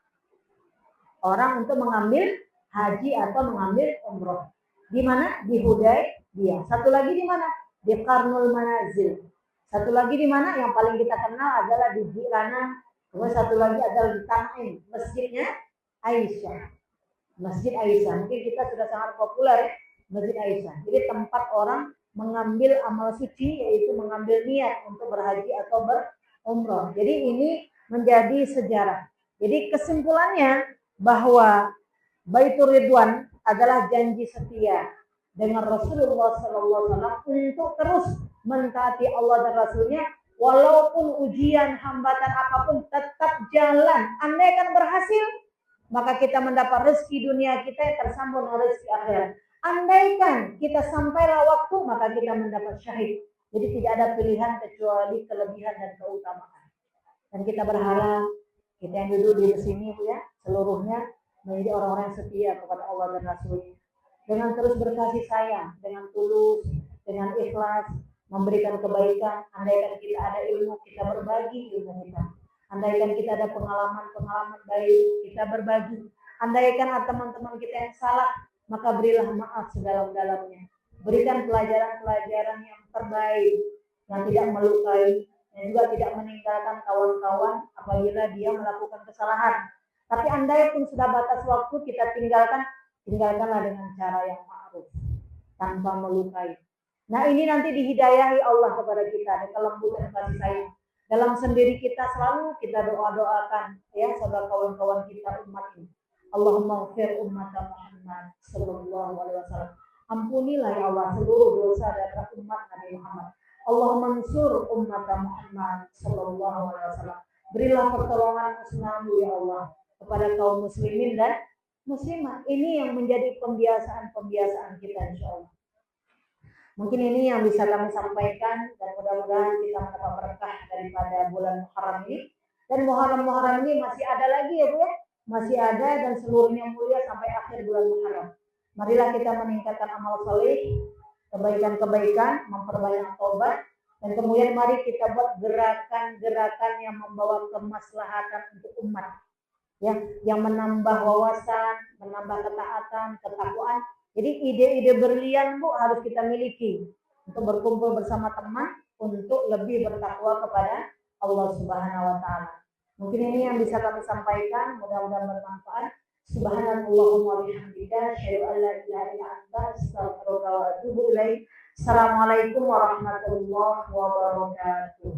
Orang untuk mengambil haji atau mengambil umroh. Di mana? Di Hudaybiyah. Satu lagi di mana? Di Karnul Manazil. Satu lagi di mana? Yang paling kita kenal adalah di Ji'rana. Kemudian satu lagi adalah di Tan'im. Masjidnya Aisyah. Masjid Aisyah. Mungkin kita sudah sangat populer ya. Masjid Aisyah. Jadi tempat orang mengambil amal suci, yaitu mengambil niat untuk berhaji atau berumroh. Jadi ini menjadi sejarah. Jadi kesimpulannya bahwa Baitur Ridwan adalah janji setia dengan Rasulullah SAW untuk terus mentaati Allah dan Rasulnya, walaupun ujian, hambatan apapun tetap jalan. Andai kan berhasil, maka kita mendapat rezeki dunia kita yang tersambung dengan rezeki akhirat. Andaikan kita sampailah waktu, maka kita mendapat syahid. Jadi tidak ada pilihan kecuali kelebihan dan keutamaan. Dan kita berharap Kita yang duduk di sini Bu ya, seluruhnya menjadi orang-orang yang setia kepada Allah dan Rasul-Nya. Dengan terus berkasih sayang, dengan tulus, dengan ikhlas, memberikan kebaikan. Andaikan kita ada ilmu, kita berbagi ilmu kita. Andaikan kita ada pengalaman-pengalaman baik, kita berbagi. Andaikan ada teman-teman kita yang salah, maka berilah maaf sedalam-dalamnya. Berikan pelajaran-pelajaran yang terbaik, yang tidak melukai, dan juga tidak meninggalkan kawan-kawan apabila dia melakukan kesalahan. Tapi andai pun sudah batas waktu kita tinggalkanlah dengan cara yang ma'ruf, tanpa melukai. Nah ini nanti dihidayahi Allah kepada kita, ada kelembutan kasih sayang. Dalam sendiri kita selalu kita doa-doakan ya saudara kawan-kawan kita umat ini. Allahumma ghfir ummat Muhammad sallallahu alaihi wasallam. Ampunilah ya Allah seluruh dosa dari umat Nabi Muhammad. Allahumma mansur ummat Muhammad sallallahu alaihi wasallam. Berilah pertolongan selalu ya Allah kepada kaum muslimin dan muslimah. Ini yang menjadi pembiasaan kita insyaallah. Mungkin ini yang bisa kami sampaikan dan mudah-mudahan kita mendapat berkah daripada bulan Muharram ini. Dan Muharram ini masih ada lagi ya Bu ya. Masih ada dan seluruhnya mulia sampai akhir bulan Muharram. Marilah kita meningkatkan amal soleh, kebaikan-kebaikan, memperbanyak taubat, dan kemudian mari kita buat gerakan-gerakan yang membawa kemaslahatan untuk umat. Ya, yang menambah wawasan, menambah ketaatan, ketakwaan. Jadi ide-ide berlian Bu harus kita miliki untuk berkumpul bersama teman untuk lebih bertakwa kepada Allah Subhanahu wa taala. Mungkin ini yang bisa kami sampaikan, mudah-mudahan bermanfaat. Subhanallahumma wa bihamdika asyhadu an la ilaha illa anta astaghfiruka wa atubu ilaik. Assalamualaikum warahmatullahi wabarakatuh.